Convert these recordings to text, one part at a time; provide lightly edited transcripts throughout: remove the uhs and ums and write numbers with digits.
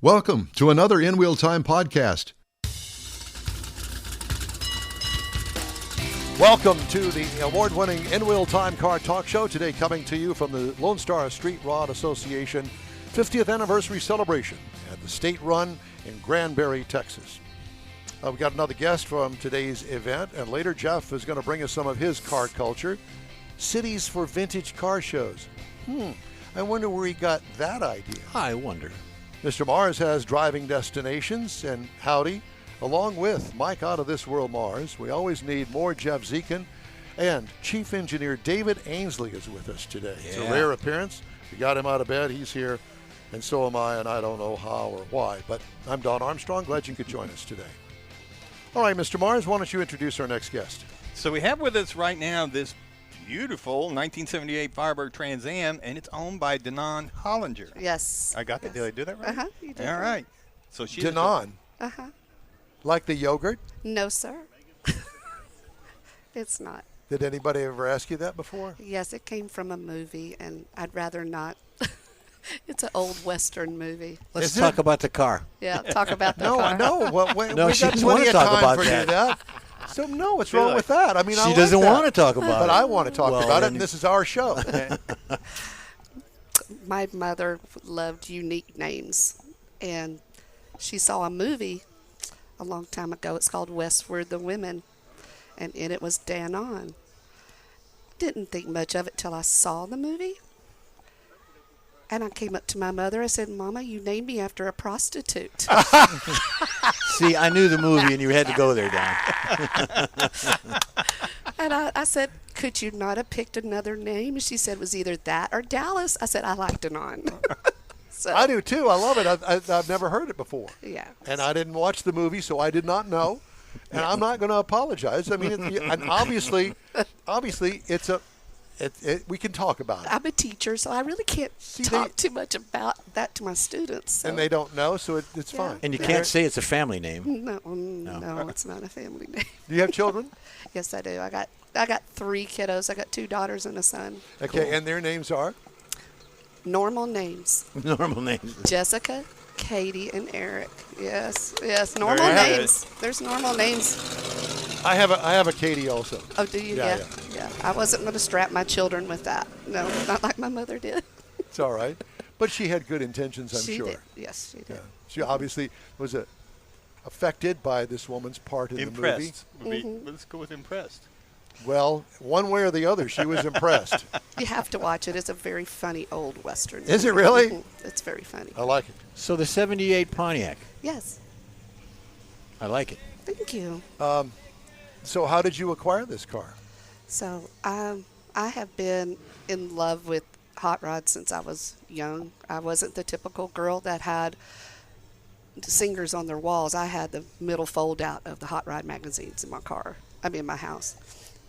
Welcome to another In Wheel Time podcast. Welcome to the award-winning In Wheel Time Car Talk Show. Today coming to you from the Lone Star Street Rod Association 50th anniversary celebration at the State Run in Granbury, Texas. We got another guest from today's event, and later Jeff is going to bring us some of his car culture. Cities for vintage car shows. I wonder where he got that idea. I wonder. Mr. Mars has driving destinations, and howdy, along with Mike Out of This World Mars, we always need more Jeff Zekin, and Chief Engineer David Ainsley is with us today. It's a rare appearance. We got him out of bed. He's here, and so am I, and I don't know how or why, but I'm Don Armstrong. Glad you could join us today. All right, Mr. Mars, why don't you introduce our next guest? So we have with us right now this beautiful 1978 Ford Trans Am, and it's owned by Danon Hollinger. Yes. I got that. Did I do that right? Uh-huh. You did. All right. So she's Danon. Uh-huh. Like the yogurt? No, sir. It's not. Did anybody ever ask you that before? Yes, it came from a movie, and I'd rather not. It's an old Western movie. Let's talk about the car. Yeah, talk about the car. No. Well, we she got doesn't want plenty to of talk time about for you that. So, no, what's wrong with that? I mean, I She like doesn't that. want to talk about But it. I want to talk Well, about it, then- and this is our show. My mother loved unique names, and she saw a movie a long time ago. It's called Westward the Women, and in it was Danon. Didn't think much of it till I saw the movie. And I came up to my mother. I said, "Mama, you named me after a prostitute." See, I knew the movie, and you had to go there, Don. And I said, "Could you not have picked another name?" And she said it was either that or Dallas. I said, "I like Danon." So, I do, too. I love it. I've never heard it before. yeah. And I didn't watch the movie, so I did not know. And I'm not going to apologize. I mean, and obviously, it's we can talk about it. I'm a teacher, so I really can't talk too much about that to my students. So. And they don't know, so it's Yeah. fine. And you can't say it's a family name. No, it's not a family name. Do you have children? Yes, I do. I got 3 kiddos. I got 2 daughters and a son. Okay, Cool. and their names are? Normal names: Normal names. Jessica, Katie, and Eric. Yes, normal Very good. names. There's normal names. I have a Katie also. Oh, do you? Yeah. I wasn't going to strap my children with that. No, not like my mother did. It's all right. But she had good intentions, I'm She sure. did. Yes, she did. Yeah. She obviously was affected by this woman's part in the movie. impressed. Let's go with impressed. Well, one way or the other, she was impressed. You have to watch it. It's a very funny old Western. Is it really? Mhm. It's very funny. I like it. So the 78 Pontiac. Yes. I like it. Thank you. So how did you acquire this car? So I have been in love with hot rods since I was young. I wasn't the typical girl that had singers on their walls. I had the middle fold out of the hot rod magazines in my house.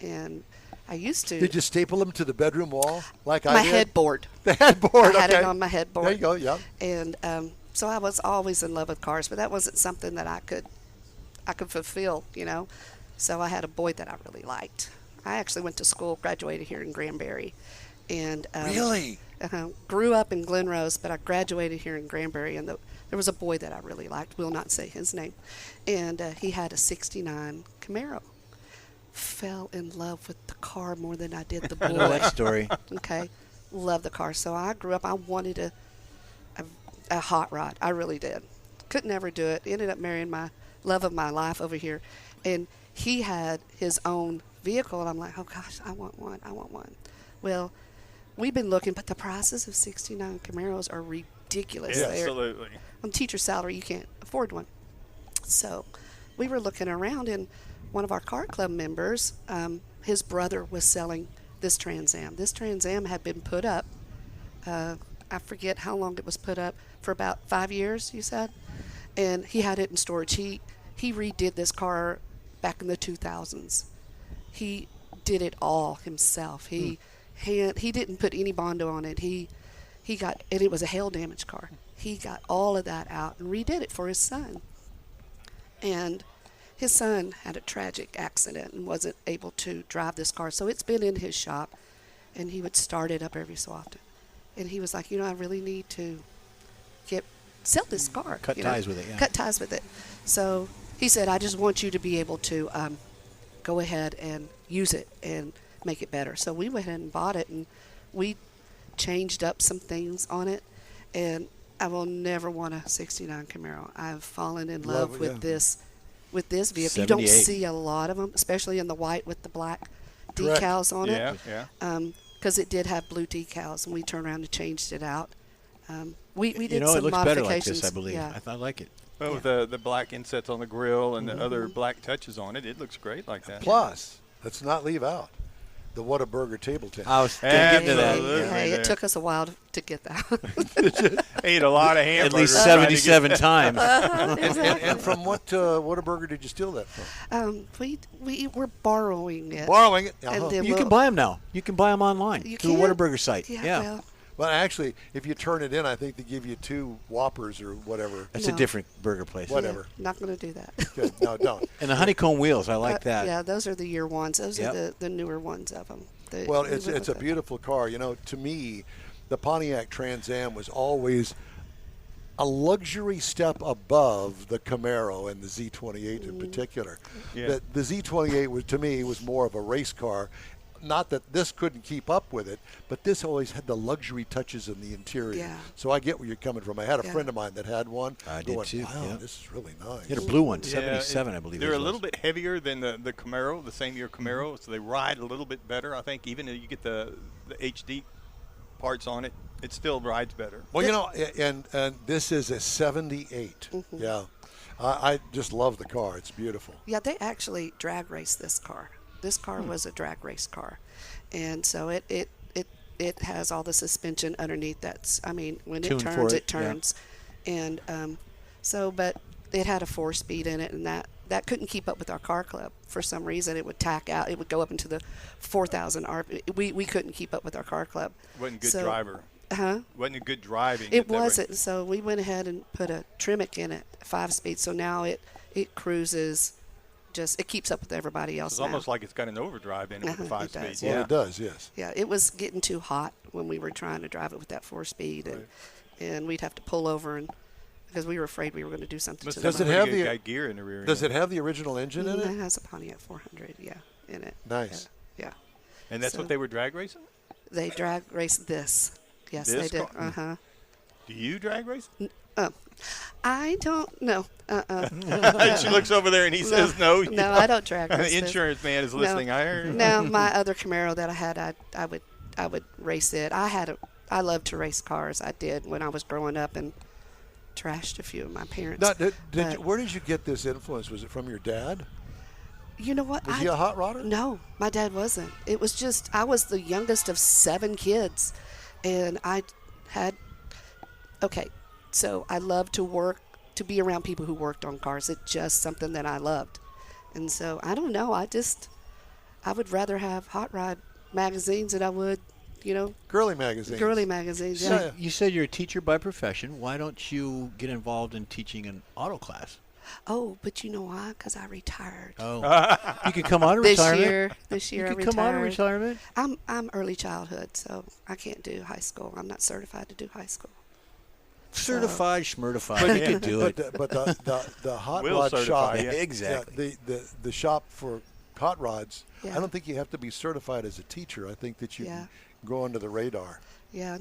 And I used to. Did you staple them to the bedroom wall like I my did? headboard. The headboard, I had okay. it on my headboard. There you go, yeah. And so I was always in love with cars, but that wasn't something that I could fulfill, So I had a boy that I really liked. I actually went to school, graduated here in Granbury, and Really? Grew up in Glen Rose, but I graduated here in Granbury, and there was a boy that I really liked. Will not say his name, and he had a '69 Camaro. Fell in love with the car more than I did the boy. I know that story. Okay, love the car. So I grew up. I wanted a hot rod. I really did. Couldn't ever do it. Ended up marrying my love of my life over here, and he had his own vehicle, and I'm like, oh gosh, I want one. Well, we've been looking, but the prices of '69 Camaros are ridiculous. Yeah, They're- absolutely. on teacher's salary, you can't afford one. So we were looking around, and one of our car club members, his brother was selling this Trans Am. This Trans Am had been put up, I forget how long it was put up, for about 5 years, you said? And he had it in storage. He redid this car back in the 2000s. He did it all himself. He didn't put any Bondo on it. He got, and it was a hail damaged car. He got all of that out and redid it for his son. And his son had a tragic accident and wasn't able to drive this car. So it's been in his shop, and he would start it up every so often. And he was like, I really need to get sell this car. Cut ties with it, yeah. Cut ties with it. So he said, I just want you to be able to go ahead and use it and make it better. So we went ahead and bought it, and we changed up some things on it, and I will never want a 69 Camaro. I've fallen in love with this vehicle. You don't 78. see a lot of them, especially in the white with the black decals on it. Yeah. Because it did have blue decals, and we turned around and changed it out. We did You know, some it looks better like modifications. this, I believe. Yeah. I like it. Well, with the black insets on the grill and the other black touches on it, it looks great like that. Plus, let's not leave out the Whataburger table tent. I was getting to that. Absolutely. Hey, there. it took us a while to get that. Ate a lot of At hamburgers. least trying to get- 77 times. and from what Whataburger did you steal that from? We were borrowing it. Borrowing it. And Uh-huh. then You can we'll- buy them now. You can buy them online You through a can? Whataburger site. Yeah. Well, actually, if you turn it in, I think they give you 2 Whoppers or whatever. That's No. a different burger place. Whatever. Yeah, not going to do that. Good. No, don't. And the honeycomb wheels, I like that. Yeah, those are the year ones. Those Yep. are the newer ones of them. Well, it's a beautiful car. You know, to me, the Pontiac Trans Am was always a luxury step above the Camaro and the Z28 in particular. Yeah. The Z28 was, to me, was more of a race car. Not that this couldn't keep up with it, but this always had the luxury touches in the interior. Yeah. So I get where you're coming from. I had a Yeah. friend of mine that had one. I did going, too, Wow, yeah. this is really nice. You had a blue one, Yeah, 77, I believe. They're it a was. little bit heavier than the Camaro, the same year Camaro, so they ride a little bit better. I think even if you get the HD parts on it, it still rides better. Well, you know, and this is a 78. Yeah. I just love the car. It's beautiful. Yeah, they actually drag race this car. This car was a drag race car, and so it has all the suspension underneath. That's, I mean, when it Tuned for turns, it, it turns, and but it had a 4-speed in it, and that couldn't keep up with our car club for some reason. It would tack out. It would go up into the 4,000 RPM. We couldn't keep up with our car club. Wasn't a good So- driver. Huh? Wasn't a good driving. It that way. wasn't. So we went ahead and put a Tremec in it, 5-speed. So now it cruises, it keeps up with everybody else. It's now. almost like it's got an overdrive in it with It 5 does, speeds. Well, Yeah. it does, yes. Yeah, it was getting too hot when we were trying to drive it with that 4-speed, and we'd have to pull over because we were afraid we were going to do something to Does the it motor. have Pretty the- good gear in the rear? Does end. it have the original engine in It it? has a Pontiac 400, in it. Nice. Yeah. And that's so- what they were drag racing? They drag race this. Yes, This they did. car? Uh-huh. Do you drag race? I don't know. She looks over there and he says no. No, I don't drag race The this. insurance man is listening. I heard. No, my other Camaro that I had, I would race it. I loved to race cars. I did when I was growing up and trashed a few of my parents. Now, But where did you get this influence? Was it from your dad? you know what? Was he a hot rodder? No, my dad wasn't. It was just I was the youngest of 7 kids, and so I loved to be around people who worked on cars. It's just something that I loved, and so I don't know. I would rather have hot rod magazines than I would, Girly magazine. girly magazines. So Yeah. you said you're a teacher by profession. Why don't you get involved in teaching an auto class? Oh, but you know why? Because I retired. Oh, you could come out of This retirement. year You I could come out of retired. retirement. I'm early childhood, so I can't do high school. I'm not certified to do high school. Certified, schmurtified. You could do it. But the hot Will rod shop, certify, yeah. Exactly. the shop for hot rods. Yeah. I don't think you have to be certified as a teacher. I think that you Yeah. can go under the radar. Yeah,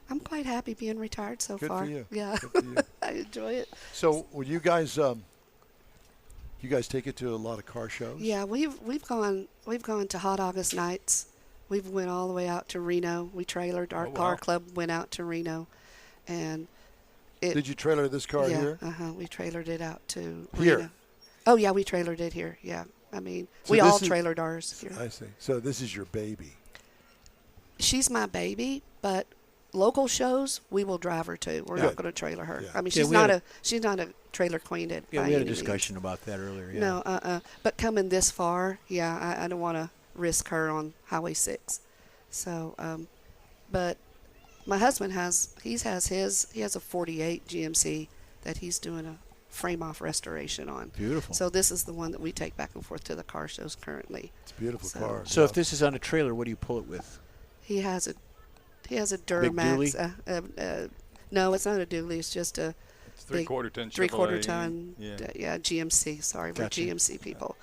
I'm quite happy being retired so Good far. for you. Yeah, Good for you. I enjoy it. So, will you guys take it to a lot of car shows? Yeah, we've gone to Hot August nights. We've went all the way out to Reno. We trailered our Oh, wow. car club went out to Reno, and Did you trailer this car yeah, here? we trailered it out to Here? Reno. Oh yeah, we trailered it here. Yeah, I mean So we this all is- trailered ours here. I see. So this is your baby. She's my baby, but local shows we will drive her to. We're Good. not going to trailer her. Yeah. I mean, Yeah, she's we not had she's not a trailer queen. Yeah, by we had a any means. discussion about that earlier. Yeah. No, but coming this far, yeah, I don't want to risk her on Highway 6. So, but my husband he has a 48 GMC that he's doing a frame-off restoration on. Beautiful. So this is the one that we take back and forth to the car shows currently. It's a beautiful So- car. So if this is on a trailer, what do you pull it with? He has a dually? Duramax No, it's not a dually. It's just a It's three-quarter ton. Three-quarter Chevrolet. ton. Yeah. GMC. Sorry, Gotcha. we're GMC people.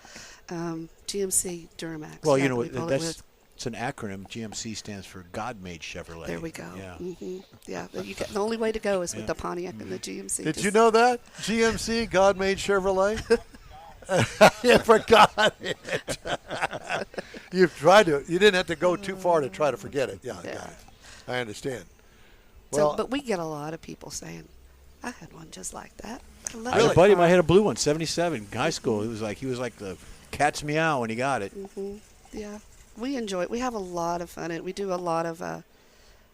GMC Duramax. Well, yeah, you know we what? call it That's with. it's an acronym. GMC stands for God Made Chevrolet. There we go. Yeah. Yeah, the only way to go is with the Pontiac and the GMC. Did Just- you know that? GMC, God made Chevrolet? You forgot it. You've tried to. You didn't have to go too far to try to forget it. Yeah, I got it. I understand. Well, So, but we get a lot of people saying, "I had one just like that." I love I had it. a buddy of mine had a blue one, 77, high school. He was like the cat's meow when he got it. Yeah, we enjoy it. We have a lot of fun. We do a lot of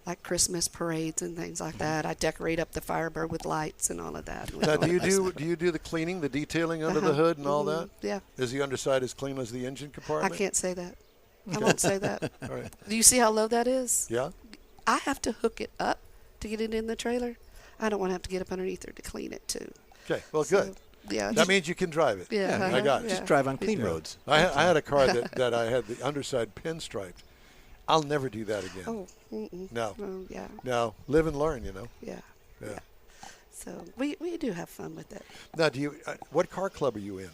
like Christmas parades and things like that. I decorate up the Firebird with lights and all of that. now, do you do the cleaning, the detailing under the hood and all that? Yeah. Is the underside as clean as the engine I compartment? can't say that. I won't say that. All right. Do you see how low that is? Yeah. I have to hook it up to get it in the trailer. I don't want to have to get up underneath there to clean it too. Okay. Well, So, good. Yeah. That means you can drive it. Yeah, I got it. yeah. Just drive on Me clean too. roads. I had a car that I had the underside pinstriped. I'll never do that again. Oh, mm-mm. No. Oh, yeah. No. Live and learn, you know. Yeah. Yeah. So we do have fun with it. Now, do you? What car club are you in?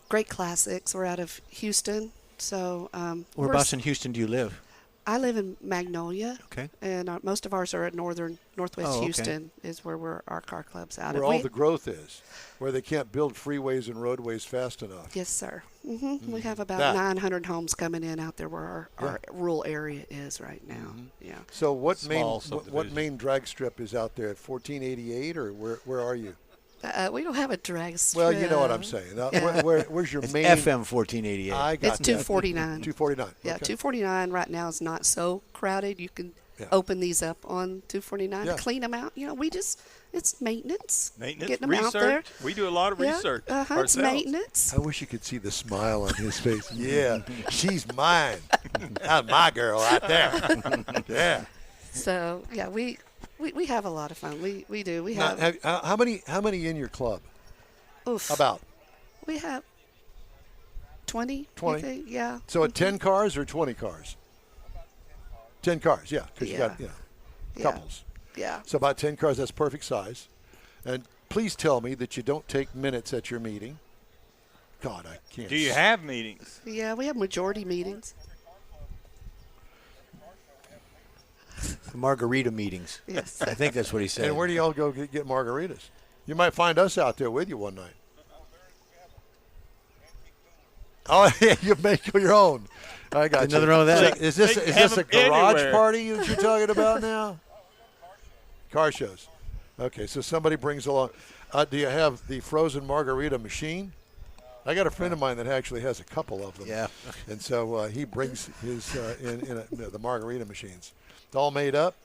Great Classics. We're out of Houston. So Whereabouts in Houston do you live? I live in Magnolia. Okay. And most of ours are at Northwest Oh, okay. Houston is where our car club's out Where of. all the growth is, where they can't build freeways and roadways fast enough. Yes, sir. We have about That. 900 homes coming in out there where our rural area is right now. Yeah. So what Small what subdivision. main drag strip is out there? 1488, or where are you? We don't have a drag strip. Well, you know what I'm saying. Yeah. Where's your It's main? FM 1488. I got It's that. 249. 249. Yeah, okay. 249 right now is not so crowded. You can Yeah. open these up on 249 Yeah. to clean them out. You know, it's maintenance. Maintenance, Getting them research. out there. We do a lot of research Yeah, it's ourselves. maintenance. I wish you could see the smile on his face. Yeah, she's mine. That's my girl right there. Yeah. So, yeah, we have a lot of fun. We do. We Now, have, how many in your club? oof, About. we have 20. 20? I think. Yeah. So at 10 cars or 20 cars? 10 cars, yeah, because you got Yeah. couples. Yeah. So about 10 cars, that's perfect size. And please tell me that you don't take minutes at your meeting. God, I can't. Do you have meetings? Yeah, we have majority meetings. Margarita meetings. Yes. I think that's what he said. And where do y'all go get margaritas? You might find us out there with you one night. Oh, yeah, you make your own. I got There's nothing you. wrong with that. So is this They is have this a them garage anywhere. party that you're talking about now? Car shows. Okay, so somebody brings along. Do you have the frozen margarita machine? I got a friend of mine that actually has a couple of them. Yeah. And so he brings his the margarita machines. It's all made up.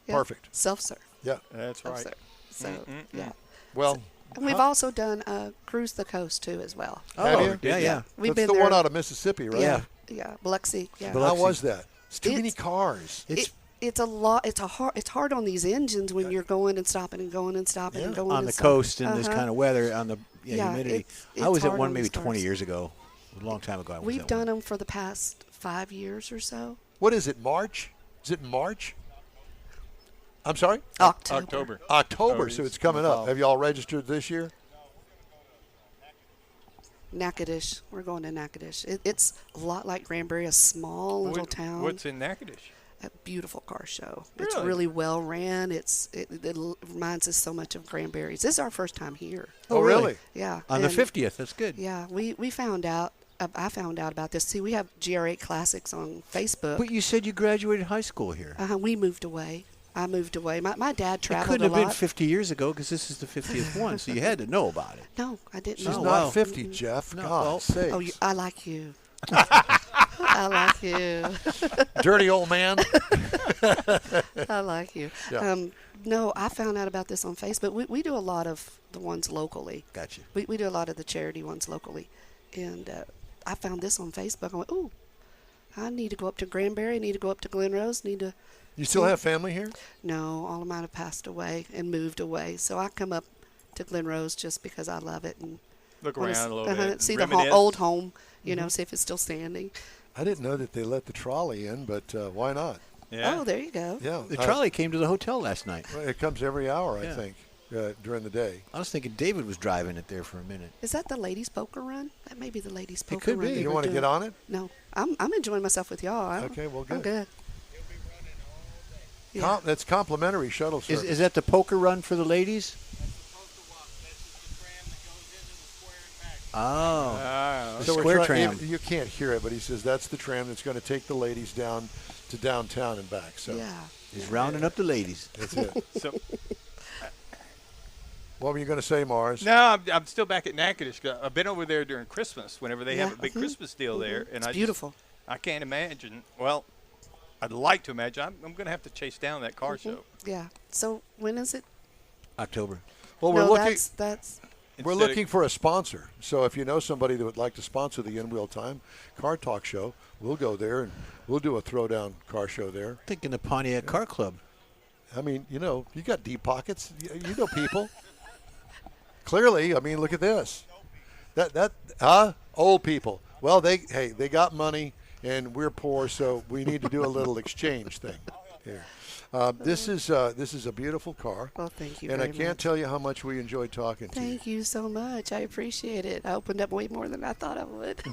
Yeah. Perfect. Self-serve. Yeah. That's right. Self-serve. So, yeah. Well, And we've also done Cruise the Coast, too, as well. Have Oh, you? yeah. We've that's been the there. one out of Mississippi, right? Yeah. Yeah, Biloxi. Yeah. How was that? It's too many It's- cars. It's a lot. It's hard on these engines when you're going and stopping and going and stopping and Yeah. going On and the stopping. coast in this kind of weather, on the Yeah, humidity. it's I was at hard one on maybe these 20 cars. years ago. A long time ago. I was We've at done one. them for the past 5 years or so. What is it, March? Is it March? I'm sorry? October. October, Oh, so it's it's coming up. fall. Have you all registered this year? Natchitoches. We're going to Natchitoches. It's a lot like Granbury, a small little town. What's in Natchitoches? A beautiful car show. It's Really? really well ran. It reminds us so much of Granbury's. This is our first time here. Oh, really? Yeah. On the and- 50th. That's good. Yeah, we found out. I found out about this. See, we have GR8 Classics on Facebook. But you said you graduated high school here. We moved away. I moved away. My dad It traveled couldn't a have lot. been 50 years ago because this is the 50th one, so you had to know about it. No, I didn't She's know. not wow. 50, Jeff. No, God well- sakes. Oh, I like you. I like you. Dirty old man. I like you. Yeah. No, I found out about this on Facebook. We do a lot of the ones locally. Gotcha. We do a lot of the charity ones locally. And I found this on Facebook. I went, ooh, I need to go up to Granbury. I need to go up to Glen Rose. Need to. You still have family here? No, all of mine have passed away and moved away. So I come up to Glen Rose just because I love it and Look wanna around a little bit. see the Reminisce. old home. You know, see if it's still standing. I didn't know that they let the trolley in, but why not? Yeah. Oh, there you go. Yeah. The trolley came to the hotel last night. It comes every hour, I Yeah. think, during the day. I was thinking David was driving it there for a minute. Is that the ladies' poker run? That may be the ladies' poker could run. be. they You were want to doing. get on it? No, I'm enjoying myself with y'all. Okay, well, I'm good. good. Yeah. That's complimentary shuttle service. Is that the poker run for the ladies? Oh, the So we're square trying- tram. You can't hear it, but he says that's the tram that's going to take the ladies down to downtown and back. So Yeah. He's rounding up the ladies. that's it. So What were you going to say, Mars? no, I'm still back at Natchitoches. I've been over there during Christmas whenever they have Yeah. a big Christmas deal there, and It's I beautiful. I can't imagine. Well, I'd like to imagine. I'm going to have to chase down that car show. Yeah. So when is it? October. Well, we're no, looking. that's We're Instead of- looking for a sponsor. So if you know somebody that would like to sponsor the In Wheel Time Car Talk Show, we'll go there and we'll do a throwdown car show there. Thinking the Pontiac Car Club. I mean, you got deep pockets. You know people. Clearly, I mean, look at this. Old people. Well, they got money and we're poor, so we need to do a little exchange thing here. This is a beautiful car. well, thank you. And I very can't much. tell you how much we enjoyed talking to you. Thank you so much. I appreciate it. I opened up way more than I thought I would.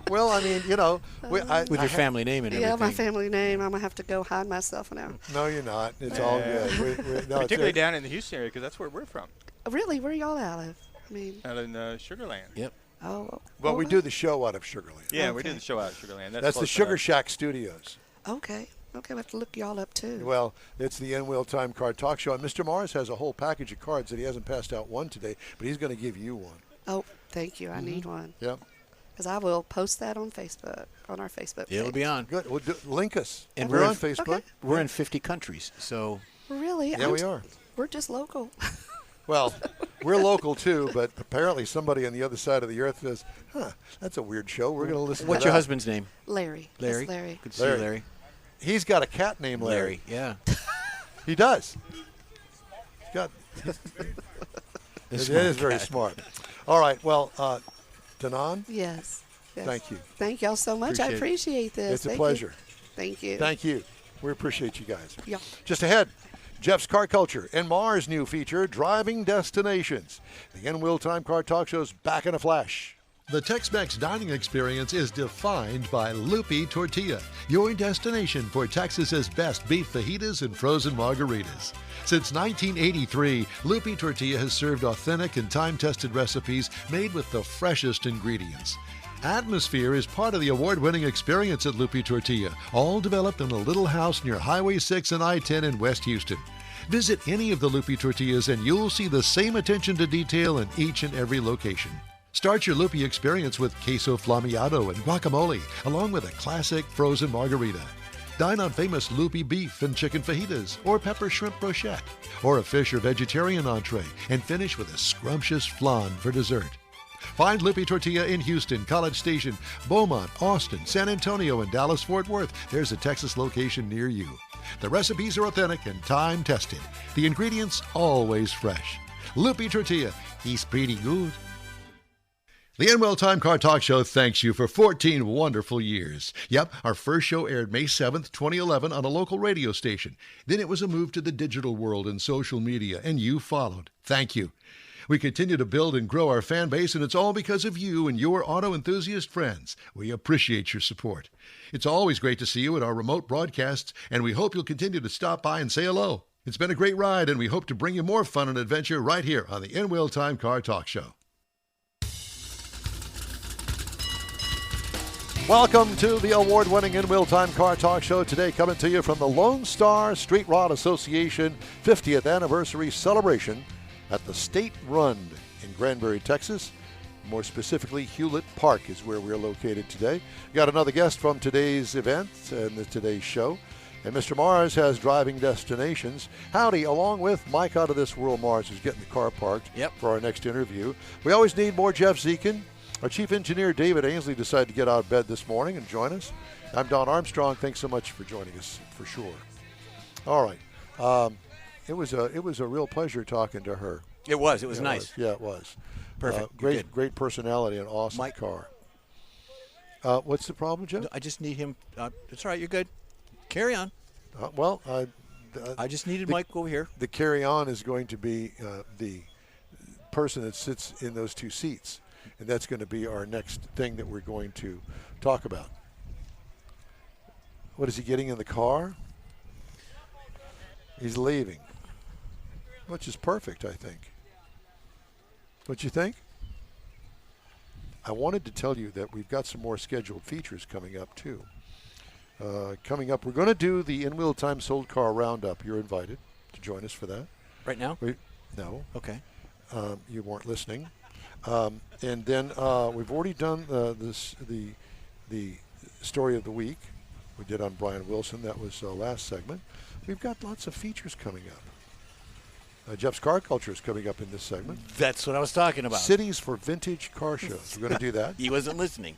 Well, I mean, With your family name and everything. yeah, my family name. I'm gonna have to go hide myself now. No, you're not. It's all good. No, it's Particularly it. down in the Houston area, because that's where we're from, Really, where y'all out of? I mean, out in Sugarland. Yep. oh. Well, we what? do the show out of Sugarland. Yeah, we Okay. did the show out of Sugarland. That's the close Sugar enough. Shack Studios. Okay. Okay, we have to look y'all up too. Well, it's the In Wheel Time Card Talk Show. And Mr. Mars has a whole package of cards that he hasn't passed out one today, but he's going to give you one. Oh, thank you. I need one Yep. because I will post that on Facebook, on our Facebook page. It'll be on. Good. Well, link us. And we're we're on in- Facebook. Okay. We're in 50 countries, so Really? Yeah, we are. We're just local. Well, we're local too, but apparently somebody on the other side of the earth says, that's a weird show. We're going to listen what's to your that." husband's name? Larry. Larry? That's Larry. Good to see you, Larry. Larry. He's got a cat named Larry. Yeah. He does. He's got. It smart is very cat. smart. All right. Well, Danon, Yes. Yes. thank you. Thank y'all so much. I appreciate this. It's a Thank pleasure. You. Thank you. Thank you. We appreciate you guys. Yeah. Just ahead, Jeff's Car Culture and Mars' new feature, Driving Destinations. The In Wheel Time Car Talk Show's back in a flash. The Tex-Mex dining experience is defined by Lupi Tortilla, your destination for Texas's best beef fajitas and frozen margaritas. Since 1983, Lupi Tortilla has served authentic and time-tested recipes made with the freshest ingredients. Atmosphere is part of the award-winning experience at Lupi Tortilla, all developed in a little house near Highway 6 and I-10 in West Houston. Visit any of the Lupi Tortillas and you'll see the same attention to detail in each and every location. Start your Lupi experience with queso flammeado and guacamole, along with a classic frozen margarita. Dine on famous Lupi beef and chicken fajitas, or pepper shrimp brochette, or a fish or vegetarian entree, and finish with a scrumptious flan for dessert. Find Lupi Tortilla in Houston, College Station, Beaumont, Austin, San Antonio, and Dallas-Fort Worth. There's a Texas location near you. The recipes are authentic and time-tested. The ingredients always fresh. Lupi Tortilla, he's pretty good. The In Wheel Time Car Talk Show thanks you for 14 wonderful years. Yep, our first show aired May 7th, 2011 on a local radio station. Then it was a move to the digital world and social media, and you followed. Thank you. We continue to build and grow our fan base, and it's all because of you and your auto enthusiast friends. We appreciate your support. It's always great to see you at our remote broadcasts, and we hope you'll continue to stop by and say hello. It's been a great ride, and we hope to bring you more fun and adventure right here on the In Wheel Time Car Talk Show. Welcome to the award-winning In Wheel Time Car Talk Show. Today coming to you from the Lone Star Street Rod Association 50th anniversary celebration at the State Run in Granbury, Texas. More specifically, Hewlett Park is where we're located today. Got another guest from today's event and today's show. And Mr. Mars has driving destinations. Howdy, along with Mike out of this world, Mars, who's getting the car parked for our next interview. We always need more Jeff Zekin. Our chief engineer, David Ainsley, decided to get out of bed this morning and join us. I'm Don Armstrong. Thanks so much for joining us, for sure. All right. It was a real pleasure talking to her. It was. It was nice. Yeah, it was. Perfect. Great personality and awesome car. What's the problem, Jeff? I just need him. It's all right. You're good. Carry on. I just needed Mike over here. The carry-on is going to be the person that sits in those two seats, and that's going to be our next thing that we're going to talk about. What is he getting in the car? He's leaving, which is perfect, I think. What you think? I wanted to tell you that we've got some more scheduled features coming up, too. Coming up, we're going to do the in-wheel time sold car roundup. You're invited to join us for that. Right now? No. Okay. You weren't listening. And then we've already done the story of the week. We did on Brian Wilson. That was last segment. We've got lots of features coming up. Jeff's Car Culture is coming up in this segment. That's what I was talking about. Cities for vintage car shows. We're going to do that. He wasn't listening.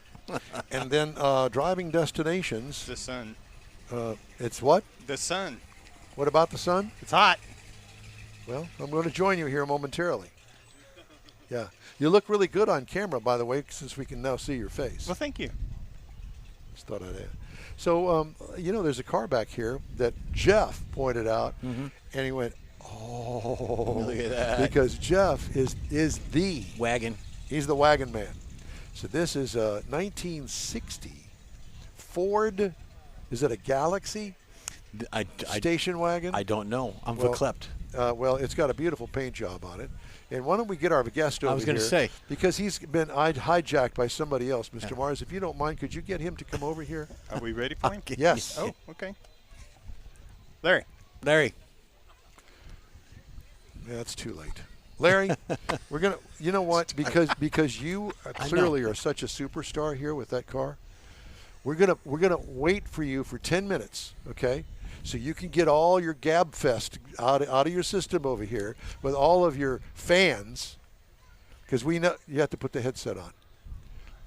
And then driving destinations. The sun. It's what? The sun. What about the sun? It's hot. Well, I'm going to join you here momentarily. Yeah. You look really good on camera, by the way, since we can now see your face. Well, thank you. Just thought I'd add. So, there's a car back here that Jeff pointed out, and he went, oh. Look at that. Because Jeff is the Wagon. He's the wagon man. So this is a 1960 Ford, is it a Galaxy station wagon? I don't know. I'm verklempt. Well, it's got a beautiful paint job on it. And why don't we get our guest over here? I was going to say. Because he's been hijacked by somebody else. Mr. Mars, if you don't mind, could you get him to come over here? Are we ready for him? Yes. Oh, okay. Larry. Yeah, it's too late. Larry, we're going to, you know what, because you clearly are such a superstar here with that car, we're going to wait for you for 10 minutes, okay? So you can get all your gab fest out of your system over here with all of your fans, because we know you have to put the headset on.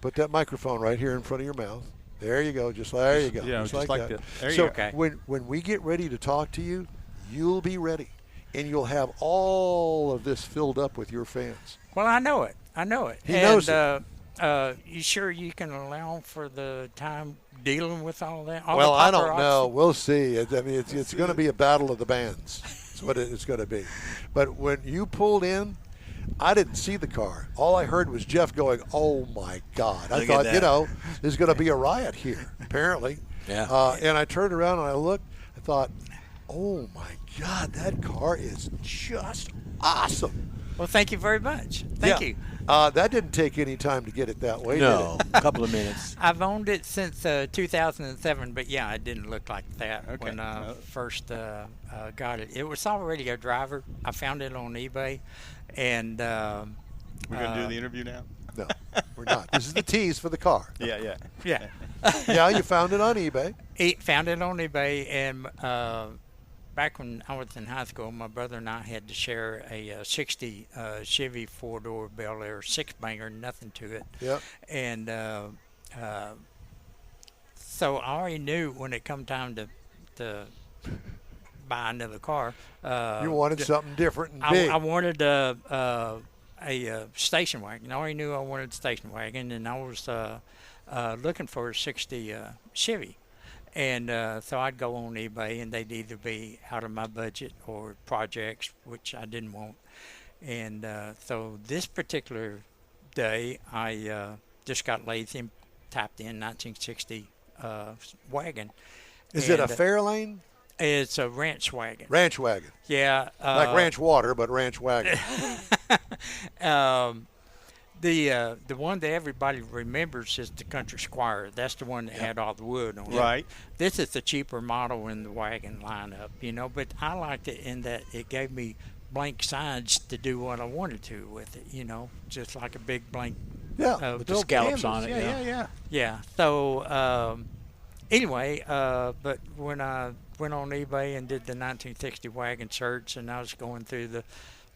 Put that microphone right here in front of your mouth. There you go. There you go. Yeah, just like that. There so you go. when we get ready to talk to you, you'll be ready. And you'll have all of this filled up with your fans. Well, I know it. He knows it. You sure you can allow for the time dealing with all that? Well, I don't know. We'll see. I mean, it's going to be a battle of the bands. That's what it's going to be. But when you pulled in, I didn't see the car. All I heard was Jeff going, "Oh my God!" I thought, there's going to be a riot here. Apparently. Yeah. And I turned around and I looked. I thought, "Oh my God, that car is just awesome." Well, thank you very much. Thank you. That didn't take any time to get it that way, No, did it? a couple of minutes. I've owned it since 2007, but yeah, it didn't look like that when I first got it. It was already a driver. I found it on eBay, and we're going to do the interview now? No, we're not. This is the tease for the car. Yeah. Yeah, you found it on eBay. Found it on eBay, and back when I was in high school, my brother and I had to share a 60 Chevy four-door Bel Air six-banger, nothing to it. Yep. And so I already knew when it come time to buy another car. You wanted something different and big. I wanted a station wagon. I already knew I wanted a station wagon, and I was looking for a 60 Chevy. And so I'd go on eBay, and they'd either be out of my budget or projects, which I didn't want. And so this particular day, I just got lazy and typed in 1960 wagon. Is it a Fairlane? It's a ranch wagon. Ranch wagon. Yeah. Like ranch water, but ranch wagon. The one that everybody remembers is the Country Squire. That's the one that had all the wood on it. Right. This is the cheaper model in the wagon lineup, but I liked it in that it gave me blank sides to do what I wanted to with it, just like a big blank. Yeah, with the scallops on it. Yeah. Yeah. So anyway, but when I went on eBay and did the 1960 wagon search, and I was going through the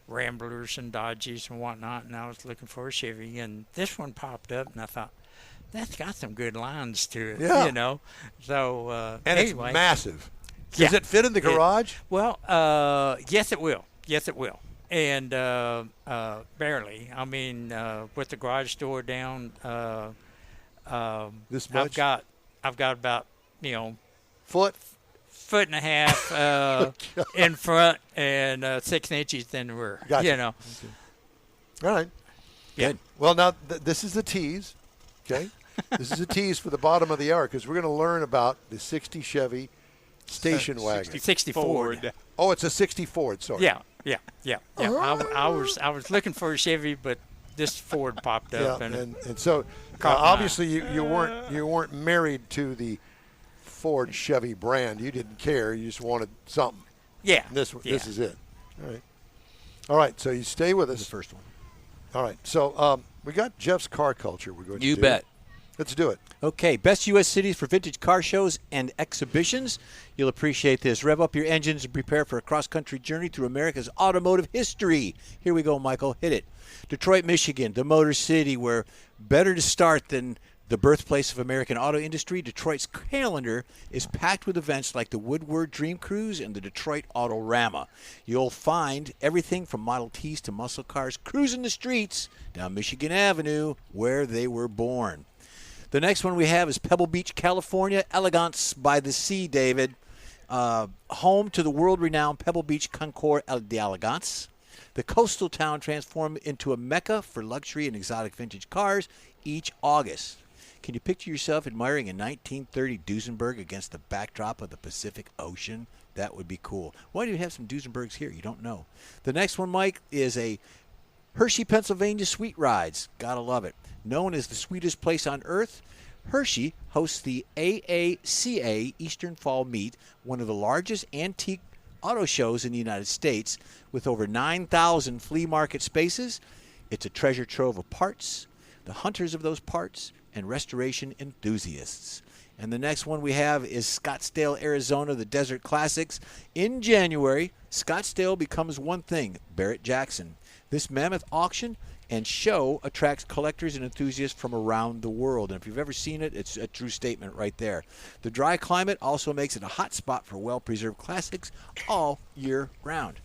Ramblers and Dodges and whatnot, and I was looking for a Chevy, and this one popped up, and I thought, that's got some good lines to it, So and anyway, it's massive. Yeah. Does it fit in the garage? Yes, it will. And barely. I mean, with the garage door down, This much? I've got about foot. foot and a half in front and 6 inches in the rear. Gotcha. You know. All right. Good. Well, now this is the tease, okay? This is a tease for the bottom of the hour because we're going to learn about the 60 Chevy station wagon. 60 Ford. Oh, it's a 60 Ford, sorry. Yeah. I was looking for a Chevy, but this Ford popped up. Yeah, and and so caught my obviously you weren't married to the Ford Chevy brand. You didn't care. You just wanted something. Yeah. And this is it. All right. So you stay with us. The first one. All right. So we got Jeff's car culture. We're going to You do. bet. Let's do it. Okay, best U.S. cities for vintage car shows and exhibitions. You'll appreciate this. Rev up your engines and prepare for a cross-country journey through America's automotive history. Here we go, Michael. Hit it. Detroit, Michigan, the Motor City, where better to start than the birthplace of American auto industry. Detroit's calendar is packed with events like the Woodward Dream Cruise and the Detroit Autorama. You'll find everything from Model Ts to muscle cars cruising the streets down Michigan Avenue, where they were born. The next one we have is Pebble Beach, California. Elegance by the Sea, David. Home to the world-renowned Pebble Beach Concours d'Elegance. The coastal town transformed into a mecca for luxury and exotic vintage cars each August. Can you picture yourself admiring a 1930 Duesenberg against the backdrop of the Pacific Ocean? That would be cool. Why do you have some Duesenbergs here? You don't know. The next one, Mike, is a Hershey, Pennsylvania Sweet Rides. Gotta love it. Known as the sweetest place on earth, Hershey hosts the AACA Eastern Fall Meet, one of the largest antique auto shows in the United States, with over 9,000 flea market spaces. It's a treasure trove of parts, the hunters of those parts, and restoration enthusiasts. And the next one we have is Scottsdale, Arizona, the Desert Classics. In January, Scottsdale becomes one thing, Barrett-Jackson. This mammoth auction and show attracts collectors and enthusiasts from around the world. And if you've ever seen it, it's a true statement right there. The dry climate also makes it a hot spot for well-preserved classics all year round.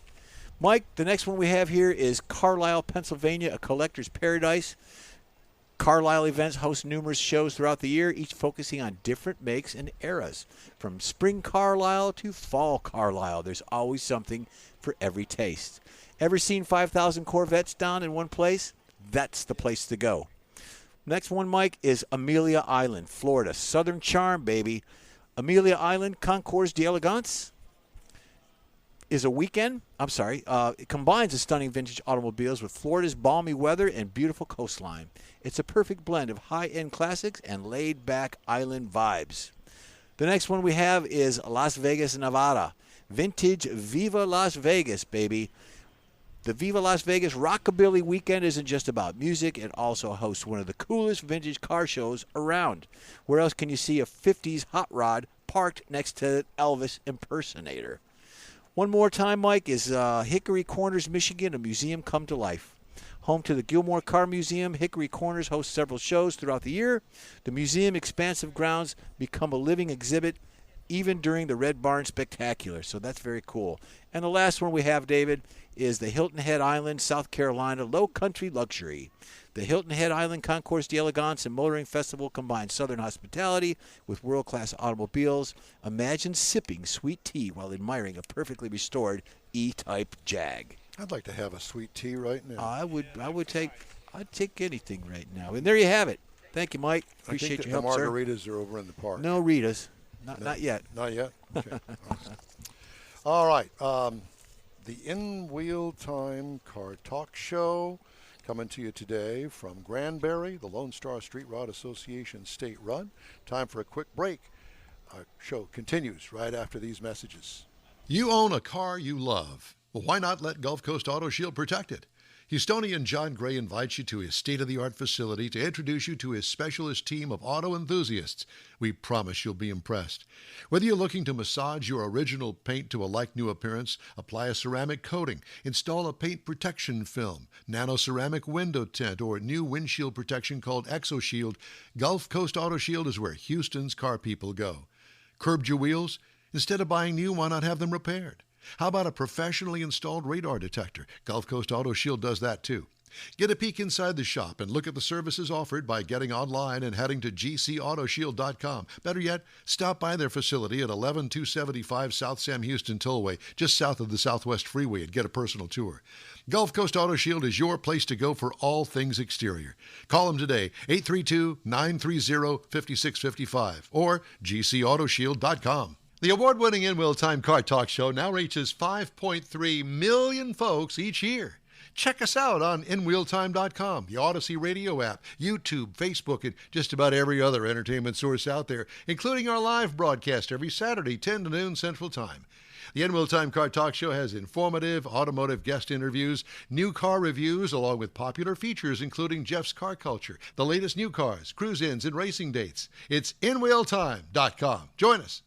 Mike, the next one we have here is Carlisle, Pennsylvania, a collector's paradise. Carlisle events host numerous shows throughout the year, each focusing on different makes and eras. From spring Carlisle to fall Carlisle, there's always something for every taste. Ever seen 5,000 Corvettes down in one place? That's the place to go. Next one, Mike, is Amelia Island, Florida. Southern charm, baby. Amelia Island Concours d'Elegance is a weekend. It combines the stunning vintage automobiles with Florida's balmy weather and beautiful coastline. It's a perfect blend of high-end classics and laid-back island vibes. The next one we have is Las Vegas, Nevada. Vintage Viva Las Vegas, baby. The Viva Las Vegas Rockabilly Weekend isn't just about music. It also hosts one of the coolest vintage car shows around. Where else can you see a 50s hot rod parked next to an Elvis impersonator? One more time, Mike, is Hickory Corners, Michigan, a museum come to life. Home to the Gilmore Car Museum, Hickory Corners hosts several shows throughout the year. The museum expansive grounds become a living exhibit even during the Red Barn Spectacular, so that's very cool. And the last one we have, David, is the Hilton Head Island, South Carolina, Low Country Luxury. The Hilton Head Island Concours d'Elegance and Motoring Festival combines Southern hospitality with world-class automobiles. Imagine sipping sweet tea while admiring a perfectly restored E-Type Jag. I'd like to have a sweet tea right now. I'd take anything right now. And there you have it. Thank you, Mike. Appreciate your help, the sir. margaritas are over in the park. No Ritas. Not yet. Not yet? Okay. All right. The In-Wheel Time Car Talk Show coming to you today from Granbury, the Lone Star Street Rod Association State Run. Time for a quick break. Our show continues right after these messages. You own a car you love. Well, why not let Gulf Coast Auto Shield protect it? Houstonian John Gray invites you to his state-of-the-art facility to introduce you to his specialist team of auto enthusiasts. We promise you'll be impressed. Whether you're looking to massage your original paint to a like-new appearance, apply a ceramic coating, install a paint protection film, nano-ceramic window tint, or new windshield protection called ExoShield, Gulf Coast Auto Shield is where Houston's car people go. Curbed your wheels? Instead of buying new, why not have them repaired? How about a professionally installed radar detector? Gulf Coast Auto Shield does that too. Get a peek inside the shop and look at the services offered by getting online and heading to gcautoshield.com. Better yet, stop by their facility at 11275 South Sam Houston Tollway, just south of the Southwest Freeway, and get a personal tour. Gulf Coast Auto Shield is your place to go for all things exterior. Call them today, 832-930-5655 or gcautoshield.com. The award-winning In-Wheel Time Car Talk Show now reaches 5.3 million folks each year. Check us out on InWheelTime.com, the Odyssey radio app, YouTube, Facebook, and just about every other entertainment source out there, including our live broadcast every Saturday, 10 to noon Central Time. The In-Wheel Time Car Talk Show has informative automotive guest interviews, new car reviews, along with popular features including Jeff's Car Culture, the latest new cars, cruise-ins, and racing dates. It's InWheelTime.com. Join us.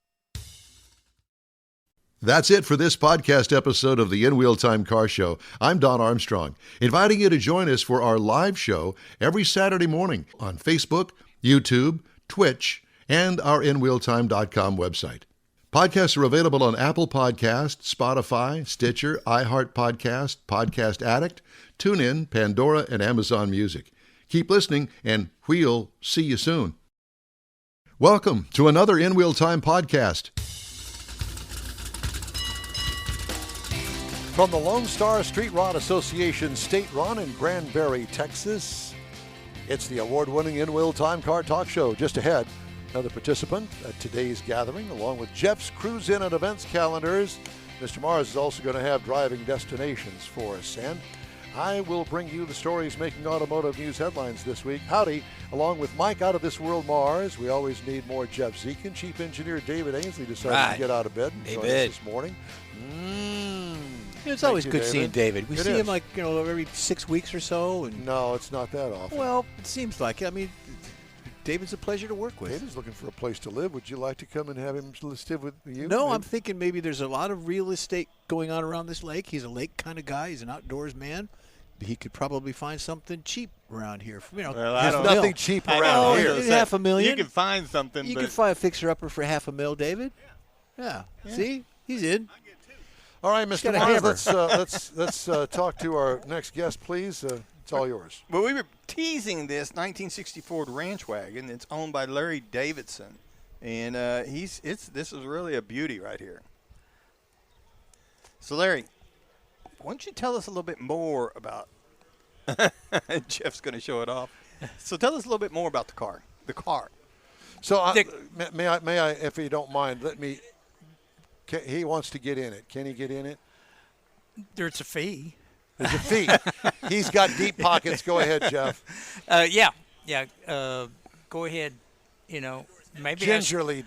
That's it for this podcast episode of the In-Wheel Time Car Show. I'm Don Armstrong, inviting you to join us for our live show every Saturday morning on Facebook, YouTube, Twitch, and our InWheelTime.com website. Podcasts are available on Apple Podcasts, Spotify, Stitcher, iHeart Podcast, Podcast Addict, TuneIn, Pandora, and Amazon Music. Keep listening, and we'll see you soon. Welcome to another In-Wheel Time podcast. From the Lone Star Street Rod Association State Run in Granbury, Texas, it's the award-winning In-Wheel Time Car Talk Show. Just ahead, another participant at today's gathering, along with Jeff's Cruise-In and Events calendars. Mr. Mars is also going to have driving destinations for us, and I will bring you the stories making automotive news headlines this week. Howdy, along with Mike out of this world, Mars. We always need more Jeff Zekin. Chief Engineer David Ainsley decided to get out of bed and join us this morning. It's always good seeing David. We see is. him like, every 6 weeks or so. And No, it's not that often. well, it seems like it. I mean, David's a pleasure to work with. David's looking for a place to live. Would you like to come and have him live with you? No, maybe? I'm thinking maybe there's a lot of real estate going on around this lake. He's a lake kind of guy. He's an outdoors man. He could probably find something cheap around here. Well, There's nothing cheap around here. $500,000. You can find something. You but can find a fixer-upper for $500,000, David. Yeah. See? He's in. All right, Mr. got a Mars, hammer. let's talk to our next guest, please. It's all yours. Well, we were teasing this 1960 Ford Ranch Wagon. It's owned by Larry Davidson, and this is really a beauty right here. So, Larry, why don't you tell us a little bit more about? Jeff's going to show it off. So, tell us a little bit more about the car. The car. So, may I, if you don't mind, let me. He wants to get in it. Can he get in it? There's a fee. There's a fee. He's got deep pockets. Go ahead, Jeff. Yeah. Go ahead. Maybe Gingerly,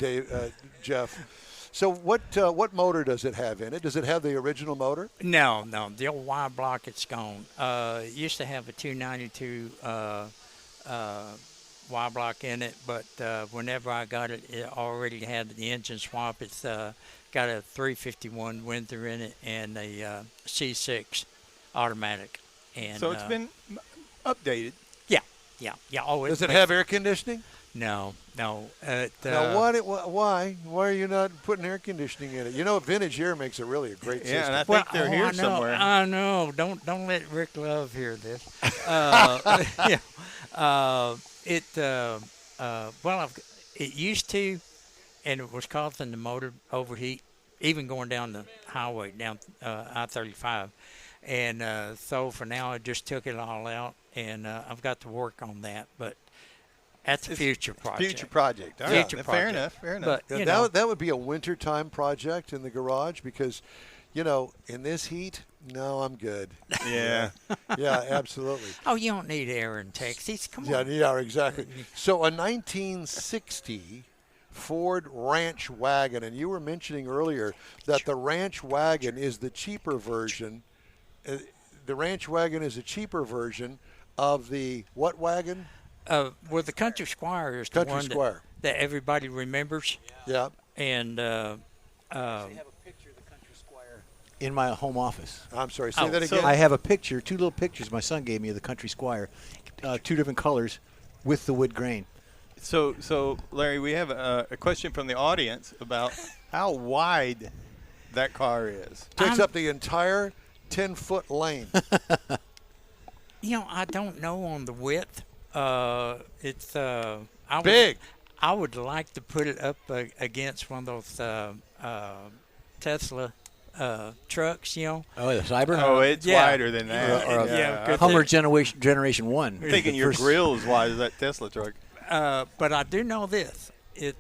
Jeff. So what motor does it have in it? Does it have the original motor? No. The old Y block, it's gone. It used to have a 292 Y block in it, but whenever I got it, it already had the engine swap. It's got a 351 Winther in it and a C6 automatic. And So it's been updated. Yeah. Oh, Does it have air conditioning? No. Now, why are you not putting air conditioning in it? Vintage air makes a really great system. Yeah, and I think they're here somewhere. I know. Don't let Rick Love hear this. It used to, and it was causing the motor overheat, even going down the highway, down I-35. And so for now, I just took it all out, and I've got to work on that. But that's a future project. Future project. All right. Fair enough. But, that would be a wintertime project in the garage because, in this heat, no, I'm good. Yeah. Yeah, absolutely. Oh, you don't need air in Texas. Come on. Yeah, exactly. So a 1960 Ford Ranch Wagon, and you were mentioning earlier that the Ranch Wagon is the cheaper version. The Ranch Wagon is a cheaper version of the what wagon? Well, the Country Squire is the Country one Squire. that everybody remembers. Yeah. And I have a picture of the Country Squire in my home office. I'm sorry, say that again. I have a picture, 2 little pictures my son gave me of the Country Squire, 2 different colors with the wood grain. So Larry, we have a question from the audience about how wide that car is. Takes up the entire 10-foot lane. I don't know on the width. It's Big. I would like to put it up against one of those Tesla trucks. Oh, the Cyber. Oh, it's yeah. wider than that. Or a Yeah, Hummer Generation 1. I'm thinking your grill is wide as that Tesla truck. But I do know this. In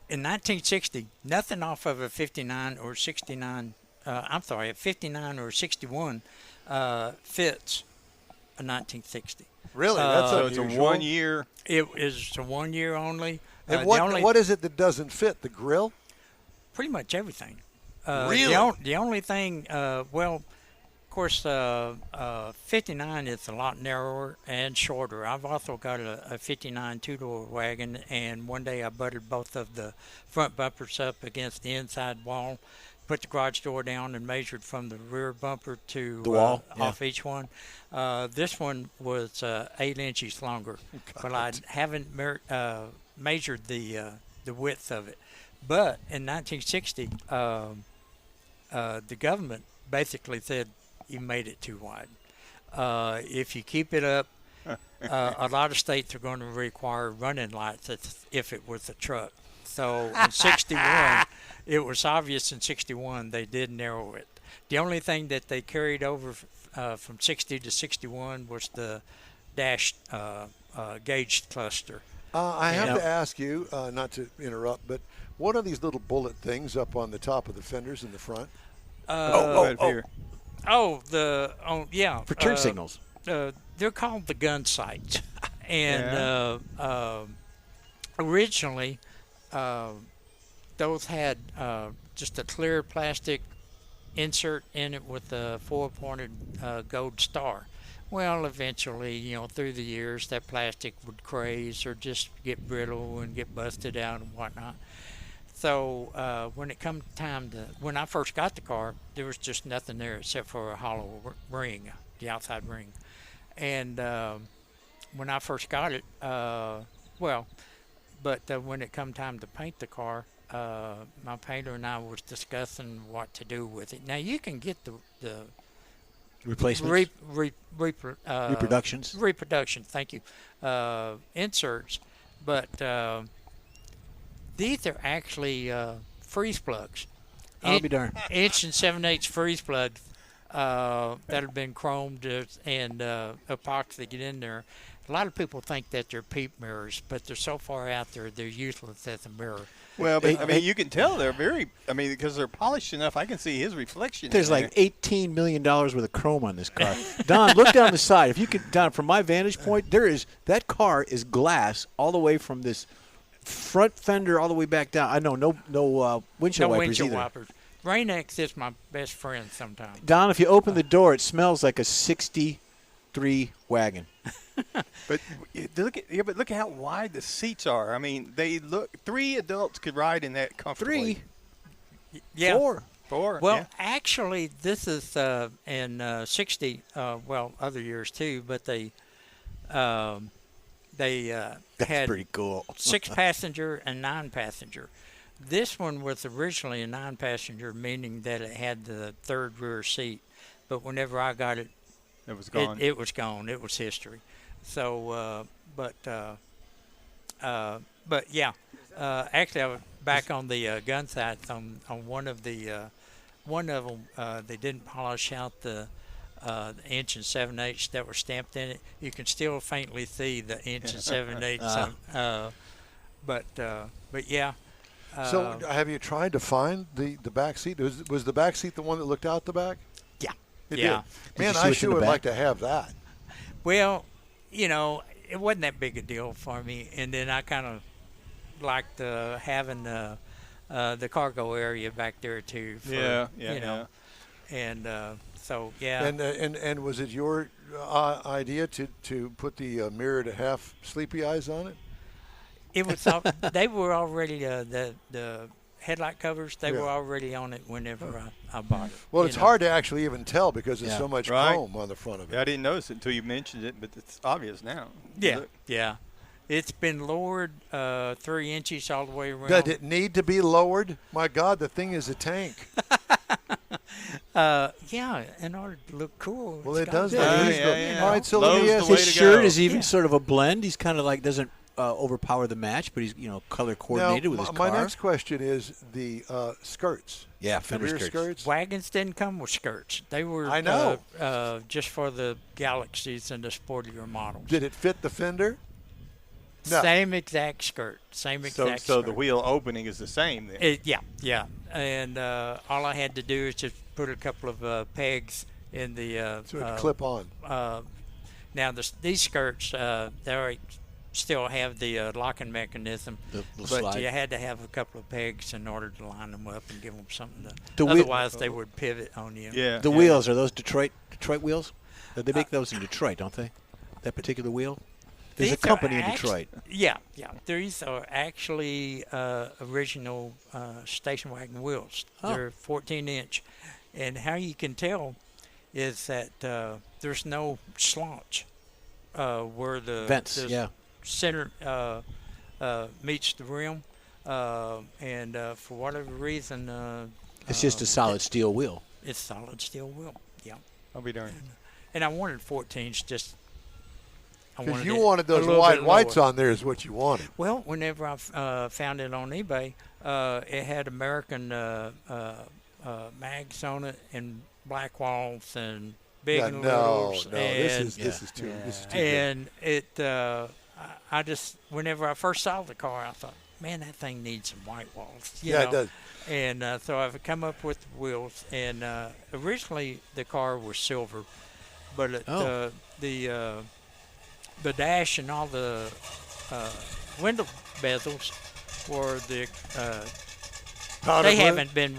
1960, nothing off of a 59 or 69. A 59 or 61 fits a 1960. Really? That's So it's a unusual. 1 year. It is a 1 year only. And what is it that doesn't fit? The grill? Pretty much everything. Really? The only thing, well, of course, 59 is a lot narrower and shorter. I've also got a 59 two-door wagon, and one day I butted both of the front bumpers up against the inside wall, put the garage door down, and measured from the rear bumper to the wall off each one. This one was 8 inches longer, but I haven't measured the width of it. But in 1960, the government basically said you made it too wide. If you keep it up, a lot of states are going to require running lights if it was a truck. So in 61, it was obvious in 61 they did narrow it. The only thing that they carried over from 60 to 61 was the dash gauge cluster. I have to ask you, not to interrupt, but what are these little bullet things up on the top of the fenders in the front? Here. For turn signals. They're called the gun sights. And originally, those had just a clear plastic insert in it with a 4-pointed gold star. Well, eventually, through the years, that plastic would craze or just get brittle and get busted out and whatnot. So when it come time when I first got the car, there was just nothing there except for a hollow ring, the outside ring. And when I first got it, when it come time to paint the car, my painter and I was discussing what to do with it. Now you can get the replacements, reproduction. Thank you, inserts, but these are actually freeze plugs. I'll be darned. 1 7/8 freeze plugs that have been chromed and epoxy get in there. A lot of people think that they're peep mirrors, but they're so far out there, they're useless as a mirror. Well, but, you can tell they're because they're polished enough. I can see his reflection. There's like $18 million worth of chrome on this car. Don, look down the side. If you could, Don, from my vantage point, that car is glass all the way from this front fender all the way back down. I know no windshield wipers either. Wipers. Rain-X is my best friend sometimes. Don, if you open the door, it smells like a '63 wagon. But look at how wide the seats are. I mean, they look. 3 adults could ride in that comfortably. 3, yeah, 4. Well, yeah. actually, this is in 60. Other years too, but they That's had pretty cool. 6-passenger and 9-passenger. This one was originally a 9-passenger, meaning that it had the third rear seat. But whenever I got it, it was gone. It was gone. It was history. So, actually, I was back on the gun sights on one of them. They didn't polish out the 1 7/8 that were stamped in it. You can still faintly see the 1 7/8. But yeah. So, have you tried to find the back seat? Was the back seat the one that looked out the back? Yeah. It yeah. did. Man, I sure would like to have that. Well, it wasn't that big a deal for me, and then I kind of liked having the cargo area back there too. And so yeah. And was it your idea to put the mirror to half sleepy eyes on it? It was. They were already the headlight covers. They were already on it whenever I bought it. Well, it's hard to actually even tell because there's so much Right. chrome on the front of it. Yeah, I didn't notice it until you mentioned it, but it's obvious now. Yeah, Look. yeah. It's been lowered 3 inches all the way around. Does it need to be lowered? My God, the thing is a tank. Yeah, in order to look cool. Well, it's it gotta does be, look Yeah, nice. yeah, yeah. All right, so Lowe's let me the ask way His to shirt go. is even Yeah. sort of a blend. He's kind of like doesn't overpower the match, but he's color coordinated with his car. My next question is the skirts. Yeah, The fender rear skirts. skirts. Wagons didn't come with skirts. They were I know. just for the Galaxies and the sportier models. Did it fit the fender? No. Same exact skirt. Same exact So skirt. the wheel opening is the same then. Yeah. And all I had to do is just put a couple of pegs in the. So it clip on. Now these skirts, they still have the locking mechanism, The but slide. you had to have a couple of pegs in order to line them up and give them something to. The wheel- Otherwise, they would pivot on you. Yeah. The yeah. wheels, are those Detroit wheels? They make those in Detroit, don't they? That particular wheel? There's a These are company in actu- Detroit. Yeah. These are actually original station wagon wheels. Oh. They're 14-inch. And how you can tell is that there's no slaunch where the Vents, the yeah. center meets the rim. And for whatever reason, It's just a solid steel wheel. it's solid steel wheel. Yeah. I'll be darned. And I wanted 14s just. Because you wanted those little white bit whites lower. on there is what you wanted. Well, whenever I found it on eBay, it had American mags on it and black walls and big Yeah, and no, littles. this and, is too good. and it, I just, whenever I first saw the car, I thought, man, that thing needs some white walls. You Yeah, know? it does. And so I've come up with the wheels. And originally the car was silver, but the dash and all the window bezels were Powder they blue? haven't been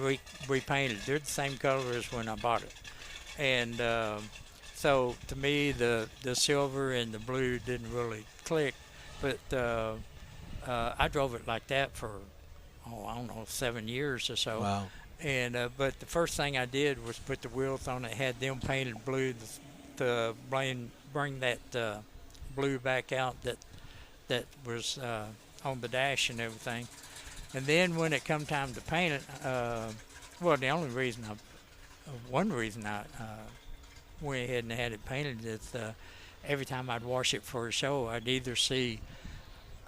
repainted. They're the same color as when I bought it. And so to me, the silver and the blue didn't really click. But I drove it like that for, I don't know, 7 years or so. Wow. And but the first thing I did was put the wheels on it, had them painted blue to bring that blue back out that was on the dash and everything. And then when it come time to paint it, well, one reason I went ahead and had it painted is every time I'd wash it for a show, I'd either see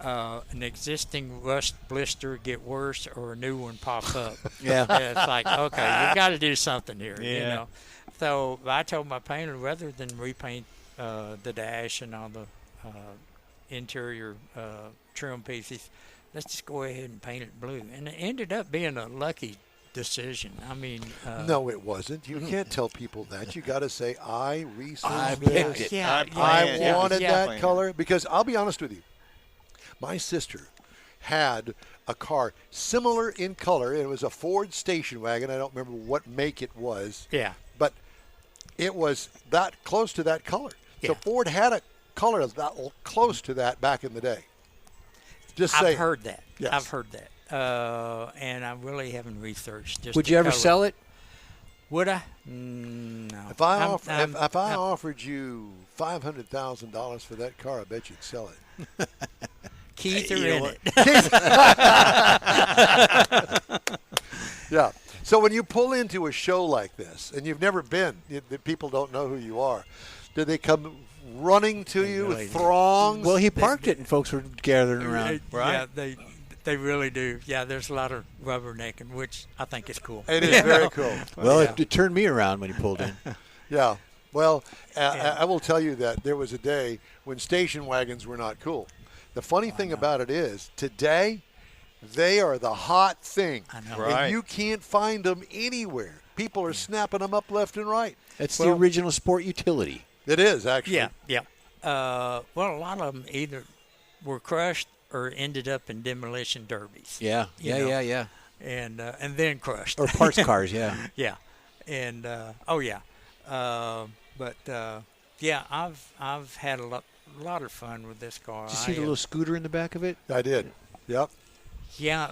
an existing rust blister get worse or a new one pop up. Yeah. And it's like, okay, you got to do something here, you Yeah. know. So I told my painter, rather than repaint the dash and all the interior trim pieces, let's just go ahead and paint it blue. And it ended up being a lucky decision. I mean, No, it wasn't. You can't tell people that. You got to say, I I researched picked this. it. I wanted that Planned it. color. Because I'll be honest with you, my sister had a car similar in color. It was a Ford station wagon. I don't remember what make it was. Yeah. But it was that close to that color. So Yeah. Ford had a color that close to that back in the day. Just say I've heard that. Yes. I've heard that. And I really haven't researched. Just Would the you ever color. sell it? Would I? No. If I I'm- offered you $500,000 for that car, I bet you'd sell it. keys are You know in what? it. Yeah. So when you pull into a show like this, and you've never been, the people don't know who you are, do they come running to you really with do. throngs? Well, he parked it and folks were gathering around. Yeah, they really do. Yeah, there's a lot of rubbernecking, which I think is cool. It is very cool. Well, Yeah. it turned me around when he pulled in. Yeah. Well, I will tell you that there was a day when station wagons were not cool. The funny thing about it is, today, they are the hot thing. I know. Right. And you can't find them anywhere. People are snapping them up left and right. It's the original sport utility. It is, actually. Yeah. Well, a lot of them either were crushed or ended up in demolition derbies. Yeah. You know. Yeah. And then crushed. Or parts cars, yeah. Yeah, and yeah, I've had a lot of fun with this car. Did you see the little scooter in the back of it? I did. Yep. Yeah,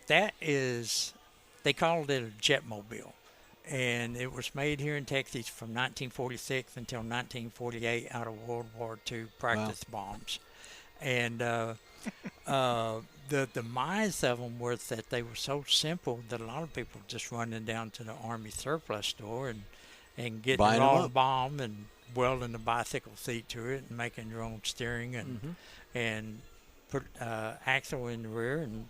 that is, they called it a jetmobile, and it was made here in Texas from 1946 until 1948 out of World War II practice bombs, and the minds of them was that they were so simple that a lot of people just running down to the Army surplus store and getting Buying a 'em roll up. bomb and welding a bicycle seat to it and making your own steering and put axle in the rear, and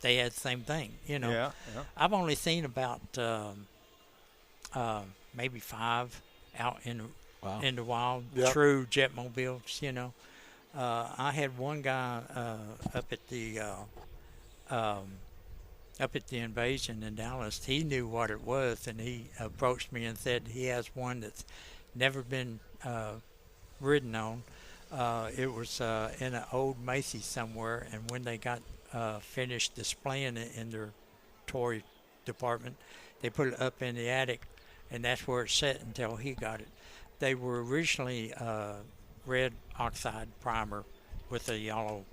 they had the same thing. Yeah. I've only seen about maybe 5 out in the wild, Yep. true jetmobiles. I had one guy up at the Invasion in Dallas. He knew what it was, and he approached me and said he has one that's never been ridden on. It was in an old Macy's somewhere, and when they got finished displaying it in their toy department, they put it up in the attic, and that's where it sat until he got it. They were originally red oxide primer with a yellow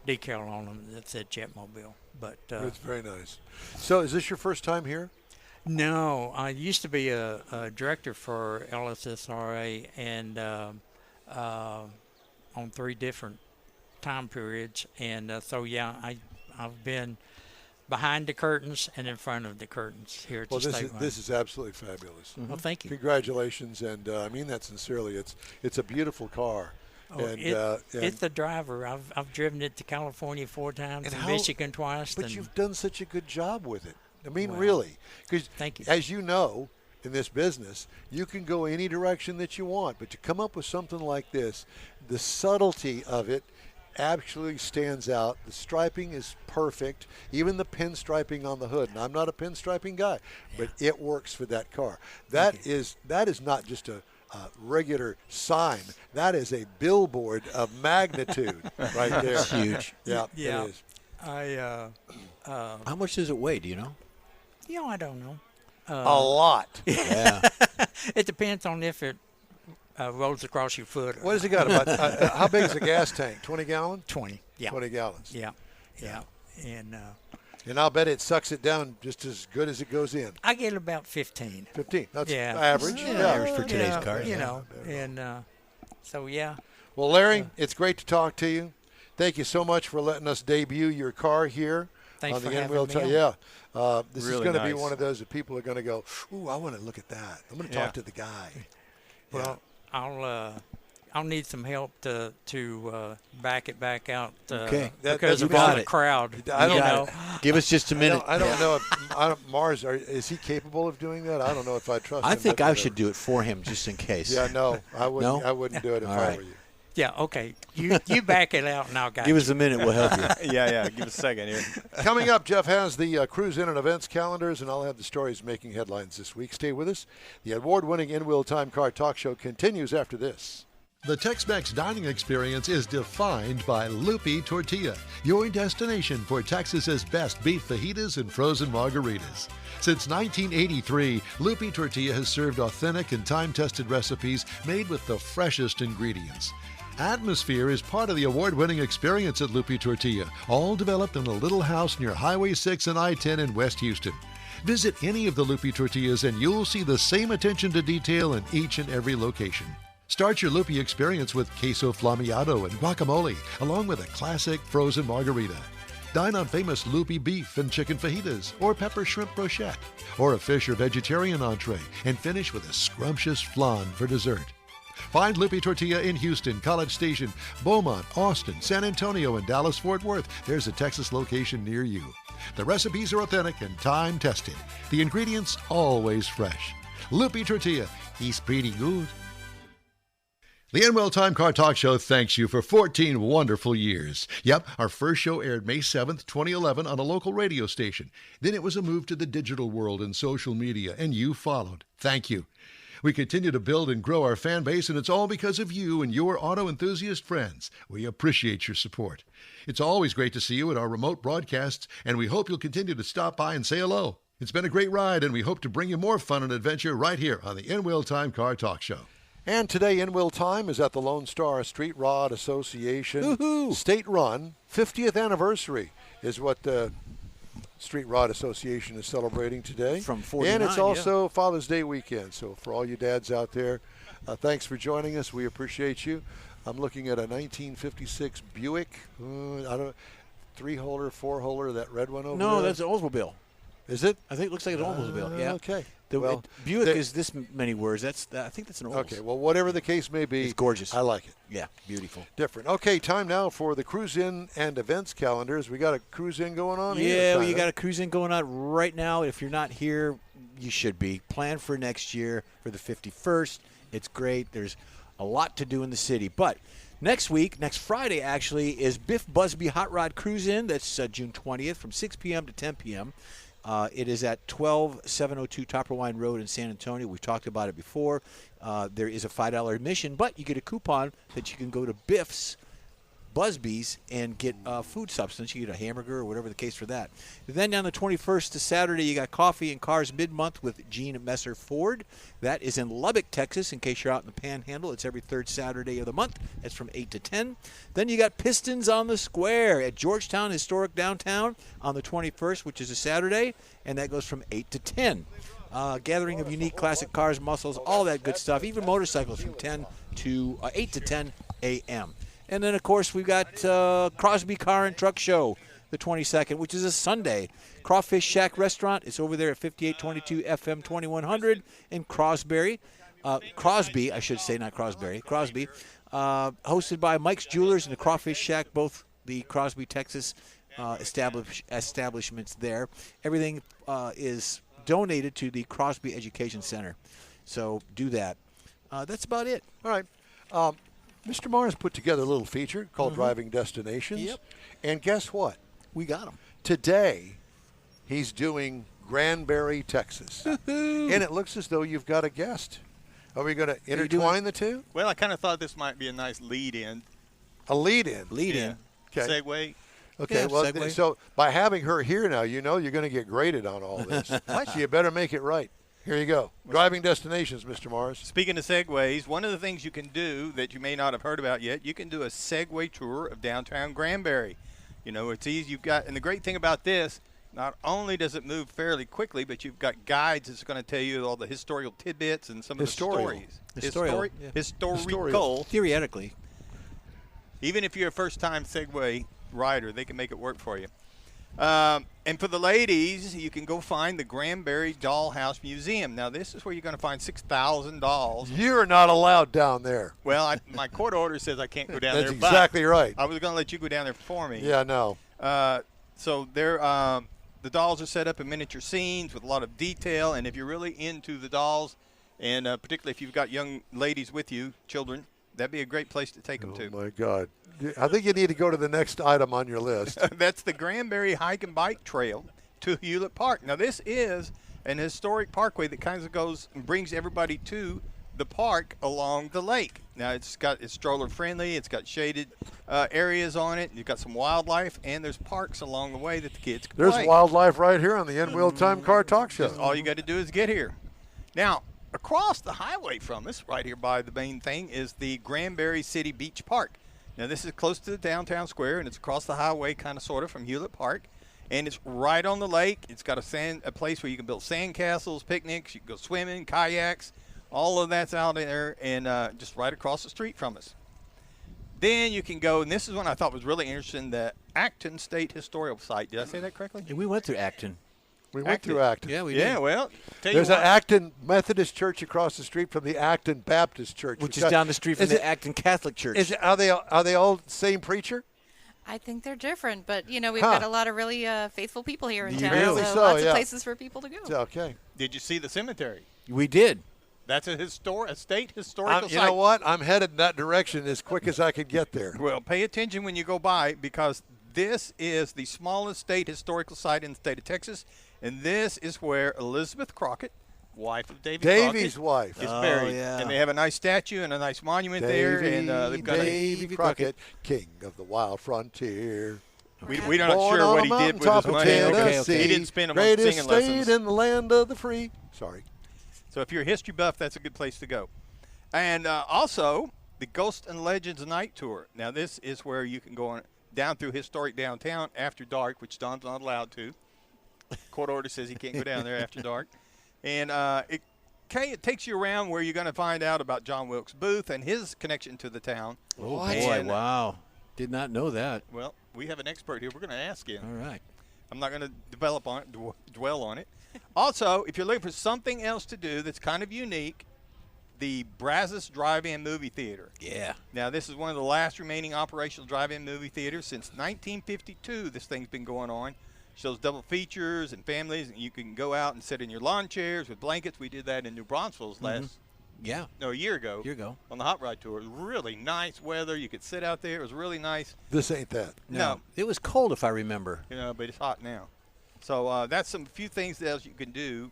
decal on them that said Jetmobile. But It's very nice. So is this your first time here? no, I used to be a director for LSSRA and on 3 different time periods, and so I've been behind the curtains and in front of the curtains here at Well, the this state is, line. this is absolutely fabulous. Well, thank you. Congratulations, and I mean that sincerely. It's a beautiful car. Oh, it's the driver. I've driven it to California 4 times and Michigan twice. But and you've done such a good job with it. I mean, Well, really. Because thank you. as you know, in this business, you can go any direction that you want. But to come up with something like this, the subtlety of it absolutely stands out. The striping is perfect. Even the pinstriping on the hood. And I'm not a pinstriping guy, but it works for that car. That is not just a regular sign. That is a billboard of magnitude right there. It's huge. Yeah, Yeah. it is. How much does it weigh? Do you know? I don't know. A lot. Yeah. It depends on if it rolls across your foot. Or What has it got? About how big is a gas tank? 20 gallon? 20. Yeah. 20 gallons. Yeah. And And I'll bet it sucks it down just as good as it goes in. I get about 15. 15. That's Yeah. average. Yeah, Yeah. average for today's Yeah, cars. and so yeah. Well, Larry, it's great to talk to you. Thank you so much for letting us debut your car here Thanks on the for having N-Wheel me Tire. on. Yeah. This is Really going to be nice. one of those that people are going to go, ooh, I want to look at that. I'm going to talk Yeah. to the guy. Well, I'll need some help to back it back out. Okay. Because You of got all the it. crowd. I don't know. Give us just a minute. I don't know if Mars, is he capable of doing that? I don't know if I trust him. I think but I whatever. should do it for him just in case. Yeah, no, I wouldn't. No? I wouldn't do it if All I right. were you. Yeah, okay. You back it out and I'll guide Give you. us a minute. We'll help you. Yeah. Give us a second here. Coming up, Jeff has the cruise in and events calendars, and I'll have the stories making headlines this week. Stay with us. The award-winning In-Wheel Time Car Talk Show continues after this. The Tex-Mex dining experience is defined by Lupi Tortilla, your destination for Texas's best beef fajitas and frozen margaritas. Since 1983, Lupi Tortilla has served authentic and time-tested recipes made with the freshest ingredients. Atmosphere is part of the award-winning experience at Lupi Tortilla, all developed in a little house near Highway 6 and I-10 in West Houston. Visit any of the Lupi Tortillas and you'll see the same attention to detail in each and every location. Start your Lupi experience with queso flammeado and guacamole, along with a classic frozen margarita. Dine on famous Lupi beef and chicken fajitas, or pepper shrimp brochette, or a fish or vegetarian entree, and finish with a scrumptious flan for dessert. Find Lupi Tortilla in Houston, College Station, Beaumont, Austin, San Antonio, and Dallas-Fort Worth. There's a Texas location near you. The recipes are authentic and time-tested. The ingredients always fresh. Lupi Tortilla, he's pretty good. The N-Well Time Car Talk Show thanks you for 14 wonderful years. Yep, our first show aired May 7th, 2011 on a local radio station. Then it was a move to the digital world and social media, and you followed. Thank you. We continue to build and grow our fan base, and it's all because of you and your auto enthusiast friends. We appreciate your support. It's always great to see you at our remote broadcasts, and we hope you'll continue to stop by and say hello. It's been a great ride, and we hope to bring you more fun and adventure right here on the N-Wheel Time Car Talk Show. And today, In-Wheel Time is at the Lone Star Street Rod Association state-run 50th anniversary is what the Street Rod Association is celebrating today. From 49, and it's also Father's Day weekend. So for all you dads out there, thanks for joining us. We appreciate you. I'm looking at a 1956 Buick. I don't know, 3-holder, 4-holder, that red one over there. No, that's an Oldsmobile. Is it? I think it looks like an Oldsmobile. Yeah. Okay. The Buick is this many words. I think that's an Olds. Okay. Well, whatever the case may be, it's gorgeous. I like it. Yeah, beautiful. Different. Okay, time now for the cruise in and events calendars. We got a cruise in going on here. Yeah, well, you got a cruise in going on right now. If you're not here, you should be. Plan for next year for the 51st. It's great. There's a lot to do in the city. But next week, next Friday actually, is Biff Busby Hot Rod Cruise In. That's June 20th from 6 p.m. to 10 p.m. It is at 12702 Topperwine Road in San Antonio. We've talked about it before. There is a $5 admission, but you get a coupon that you can go to Biff's Busby's and get food substance. You get a hamburger or whatever the case for that. Then on the 21st to Saturday, you got Coffee and Cars Mid-Month with Gene Messer Ford. That is in Lubbock, Texas, in case you're out in the Panhandle. It's every third Saturday of the month. It's from 8 to 10. Then you got Pistons on the Square at Georgetown Historic Downtown on the 21st, which is a Saturday, and that goes from 8 to 10. Gathering of unique classic cars, muscles, all that good stuff, even motorcycles from 8 to 10 a.m. And then, of course, we've got Crosby Car and Truck Show, the 22nd, which is a Sunday. Crawfish Shack Restaurant is over there at 5822 FM 2100 in Crosby, I should say, not Crosby. Crosby, hosted by Mike's Jewelers and the Crawfish Shack, both the Crosby, Texas establishments there. Everything is donated to the Crosby Education Center. So do that. That's about it. All right. Mr. Mars put together a little feature called Driving Destinations. Yep. And guess what? We got them. Today, he's doing Granbury, Texas. And it looks as though you've got a guest. Are we going to intertwine the two? Well, I kind of thought this might be a nice lead-in. A lead-in? Lead-in. Okay. Segue. Okay, Yeah, well, segue. so by having her here now, you know you're going to get graded on all this. So you better make it right. Here you go. Driving Destinations, Mr. Mars. Speaking of segues, one of the things you can do that you may not have heard about yet, you can do a Segway tour of downtown Granbury. You know, it's easy. And the great thing about this, not only does it move fairly quickly, but you've got guides that's going to tell you all the historical tidbits and some of the stories. Historical. Theoretically. Even if you're a first-time Segway rider, they can make it work for you. And for the ladies, you can go find the Granbury Dollhouse Museum. Now, this is where you're going to find 6,000 dolls. You're not allowed down there. Well, my court order says I can't go down That's there. exactly right. I was going to let you go down there for me. Yeah, no. So there, the dolls are set up in miniature scenes with a lot of detail. And if you're really into the dolls, and particularly if you've got young ladies with you, children, that'd be a great place to take them to. Oh, my God. I think you need to go to the next item on your list. That's the Granbury Hike and Bike Trail to Hewlett Park. Now, this is an historic parkway that kind of goes and brings everybody to the park along the lake. Now, it's stroller friendly. It's got shaded areas on it. You've got some wildlife, and there's parks along the way that the kids can play. There's wildlife right here on the End Wheel Time Car Talk Show. All you got to do is get here. Now, across the highway from us, right here by the main thing, is the Granbury City Beach Park. Now, this is close to the downtown square, and it's across the highway kind of sort of from Hewlett Park. And it's right on the lake. It's got a place where you can build sand castles, picnics. You can go swimming, kayaks. All of that's out there and just right across the street from us. Then you can go, and this is one I thought was really interesting, the Acton State Historical Site. Did I say that correctly? And we went through Acton. We went through Acton. Yeah, we did. Yeah, well, there's an Acton Methodist Church across the street from the Acton Baptist Church. Which is down the street from the Acton Catholic Church. Are they all the same preacher? I think they're different, but, you know, we've got a lot of really faithful people here in town. Really? So lots of places for people to go. Okay. Did you see the cemetery? We did. That's a state historical site. You know what? I'm headed in that direction as quick as I can get there. Well, pay attention when you go by, because this is the smallest state historical site in the state of Texas, and this is where Elizabeth Crockett, wife of Davy's wife, is buried. Yeah. And they have a nice statue and a nice monument there, and they've got Davy Crockett, king of the wild frontier. We're not sure what he did with his money. Okay. He didn't spend them on Greatest singing lessons. state in the land of the free. Sorry. So if you're a history buff, that's a good place to go. And also, the Ghost and Legends Night Tour. Now, this is where you can go down through historic downtown after dark, which Don's not allowed to. Court order says he can't go down there after dark. And Okay, it takes you around where you're going to find out about John Wilkes Booth and his connection to the town. Oh, What? boy, wow. Did not know that. Well, we have an expert here. We're going to ask him. All right. I'm not going to develop on it, dwell on it. Also, if you're looking for something else to do that's kind of unique, the Brazos Drive-In Movie Theater. Yeah. Now, this is one of the last remaining operational drive-in movie theaters since 1952. This thing's been going on. Shows double features and families, and you can go out and sit in your lawn chairs with blankets. We did that in New Braunfels a year ago. On the hot ride tour. It was really nice weather. You could sit out there. It was really nice. This ain't that. No. It was cold, if I remember. But it's hot now. So that's some few things that else you can do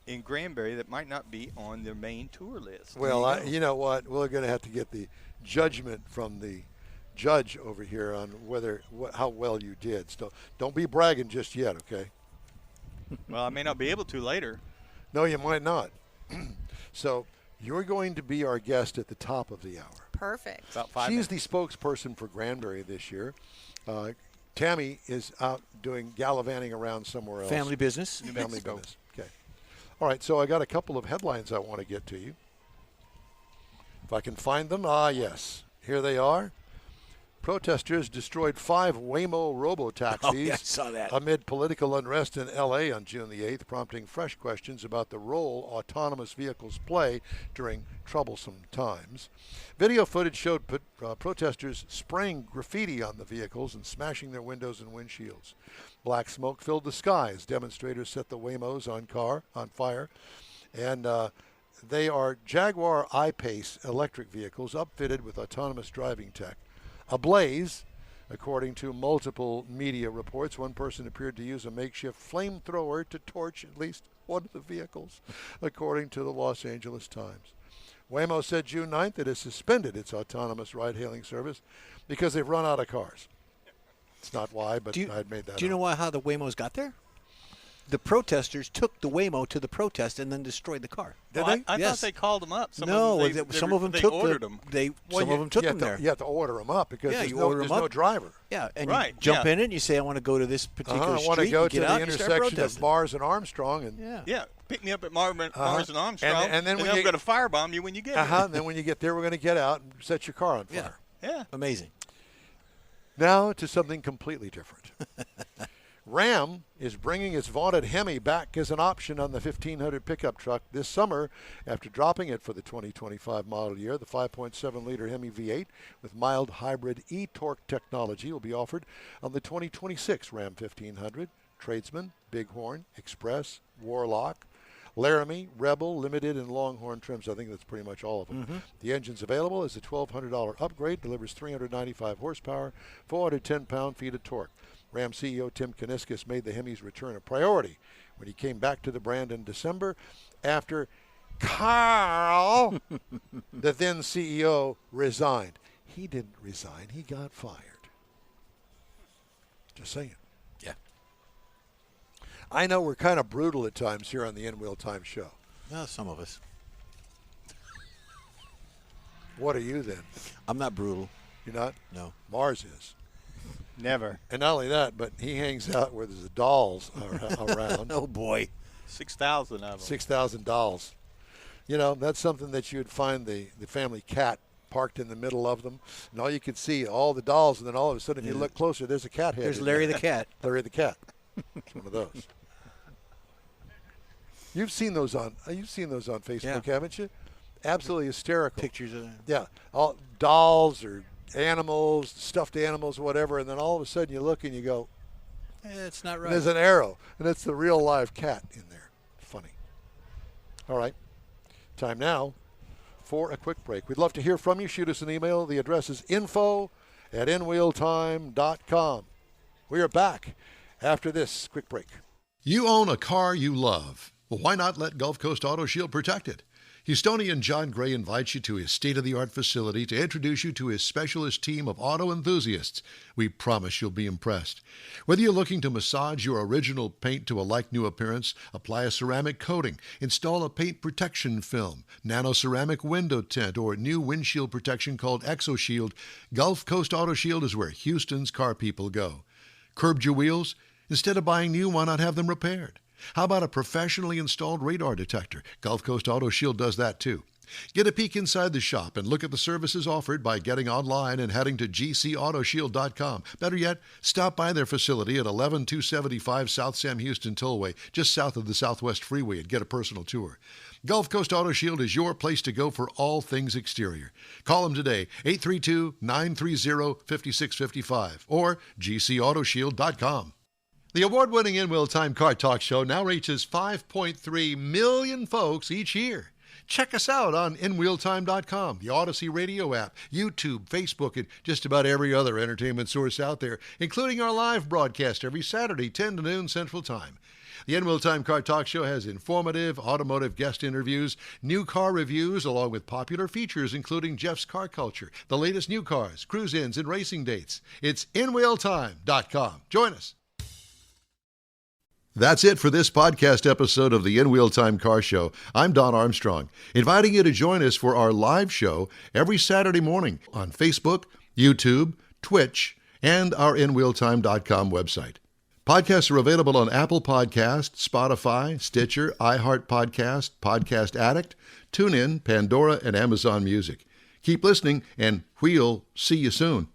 in Granbury that might not be on their main tour list. Well, you know what? We're going to have to get the judgment from the judge over here on how well you did. So don't be bragging just yet, okay? Well, I may not be able to later. No, you might not. So you're going to be our guest at the top of the hour. Perfect. About 5 She's minutes. the spokesperson for Granbury this year. Tammy is out doing gallivanting around somewhere else. Family business. Family business. Okay. All right, so I got a couple of headlines I want to get to you. If I can find them. Yes. Here they are. Protesters destroyed 5 Waymo robo-taxis Oh, yeah, I saw that. amid political unrest in L.A. on June the 8th, prompting fresh questions about the role autonomous vehicles play during troublesome times. Video footage showed protesters spraying graffiti on the vehicles and smashing their windows and windshields. Black smoke filled the sky as demonstrators set the Waymos on fire. And they are Jaguar I-Pace electric vehicles upfitted with autonomous driving tech. Ablaze, according to multiple media reports. One person appeared to use a makeshift flamethrower to torch at least one of the vehicles, according to the Los Angeles Times. Waymo said June 9th it has suspended its autonomous ride-hailing service because they've run out of cars. It's not why, but I'd made that Do you know how the Waymos got there? The protesters took the Waymo to the protest and then destroyed the car. Did I they? thought Yes. they called them up. Some of them they took ordered them. Some of them took them You there. have to order them up because Yeah, there's, you no, order there's 'em no up. driver. Yeah, and Right, you jump yeah. in it and you say, I want to go to this particular I street. want to go you to get the out and you start intersection of protesting. Mars and Armstrong. And Yeah. Yeah, pick me up at Mars and Armstrong, And then when I'm you- going to firebomb you when you get there. and then when you get there, we're going to get out and set your car on fire. Yeah. Amazing. Now to something completely different. Ram is bringing its vaunted Hemi back as an option on the 1500 pickup truck this summer after dropping it for the 2025 model year. The 5.7-liter Hemi V8 with mild hybrid e-torque technology will be offered on the 2026 Ram 1500, Tradesman, Bighorn, Express, Warlock, Laramie, Rebel, Limited, and Longhorn trims. I think that's pretty much all of them. The engine's available as a $1,200 upgrade, delivers 395 horsepower, 410 pound-feet of torque. Ram CEO Tim Kuniskis made the Hemi's return a priority when he came back to the brand in December after Carl, the then CEO, resigned. He didn't resign. He got fired. Just saying. Yeah. I know we're kind of brutal at times here on the In Wheel Time show. Well, some of us. What are you then? I'm not brutal. You're not? No. Mars is. Never. And not only that, but he hangs out where there's dolls around. Oh, boy. 6,000 of them. 6,000 dolls. You know, that's something that you would find the family cat parked in the middle of them. And all you could see, all the dolls, and then all of a sudden, if you look closer, there's a cat head. There's in Larry there. the cat. Larry the cat. It's one of those. You've seen those on Facebook, haven't you? Absolutely hysterical. Pictures of that. Yeah, all dolls or animals, stuffed animals, whatever, and then all of a sudden you look and you go, It's not and right. there's an arrow, and it's the real live cat in there. Funny. All right, time now for a quick break. We'd love to hear from you. Shoot us an email. The address is info@inwheeltime.com. We are back after this quick break. You own a car you love. Well, why not let Gulf Coast Auto Shield protect it? Houstonian John Gray invites you to his state-of-the-art facility to introduce you to his specialist team of auto enthusiasts. We promise you'll be impressed. Whether you're looking to massage your original paint to a like-new appearance, apply a ceramic coating, install a paint protection film, nano-ceramic window tint, or new windshield protection called ExoShield, Gulf Coast Auto Shield is where Houston's car people go. Curbed your wheels? Instead of buying new, why not have them repaired? How about a professionally installed radar detector? Gulf Coast Auto Shield does that too. Get a peek inside the shop and look at the services offered by getting online and heading to gcautoshield.com. Better yet, stop by their facility at 11275 South Sam Houston Tollway, just south of the Southwest Freeway, and get a personal tour. Gulf Coast Auto Shield is your place to go for all things exterior. Call them today, 832-930-5655 or gcautoshield.com. The award-winning In Wheel Time Car Talk Show now reaches 5.3 million folks each year. Check us out on InWheelTime.com, the Odyssey Radio app, YouTube, Facebook, and just about every other entertainment source out there, including our live broadcast every Saturday, 10 to noon Central Time. The In Wheel Time Car Talk Show has informative automotive guest interviews, new car reviews, along with popular features including Jeff's Car Culture, the latest new cars, cruise-ins, and racing dates. It's InWheelTime.com. Join us. That's it for this podcast episode of the In Wheel Time Car Show. I'm Don Armstrong, inviting you to join us for our live show every Saturday morning on Facebook, YouTube, Twitch, and our InWheelTime.com website. Podcasts are available on Apple Podcasts, Spotify, Stitcher, iHeart Podcast, Podcast Addict, TuneIn, Pandora, and Amazon Music. Keep listening, and we'll see you soon.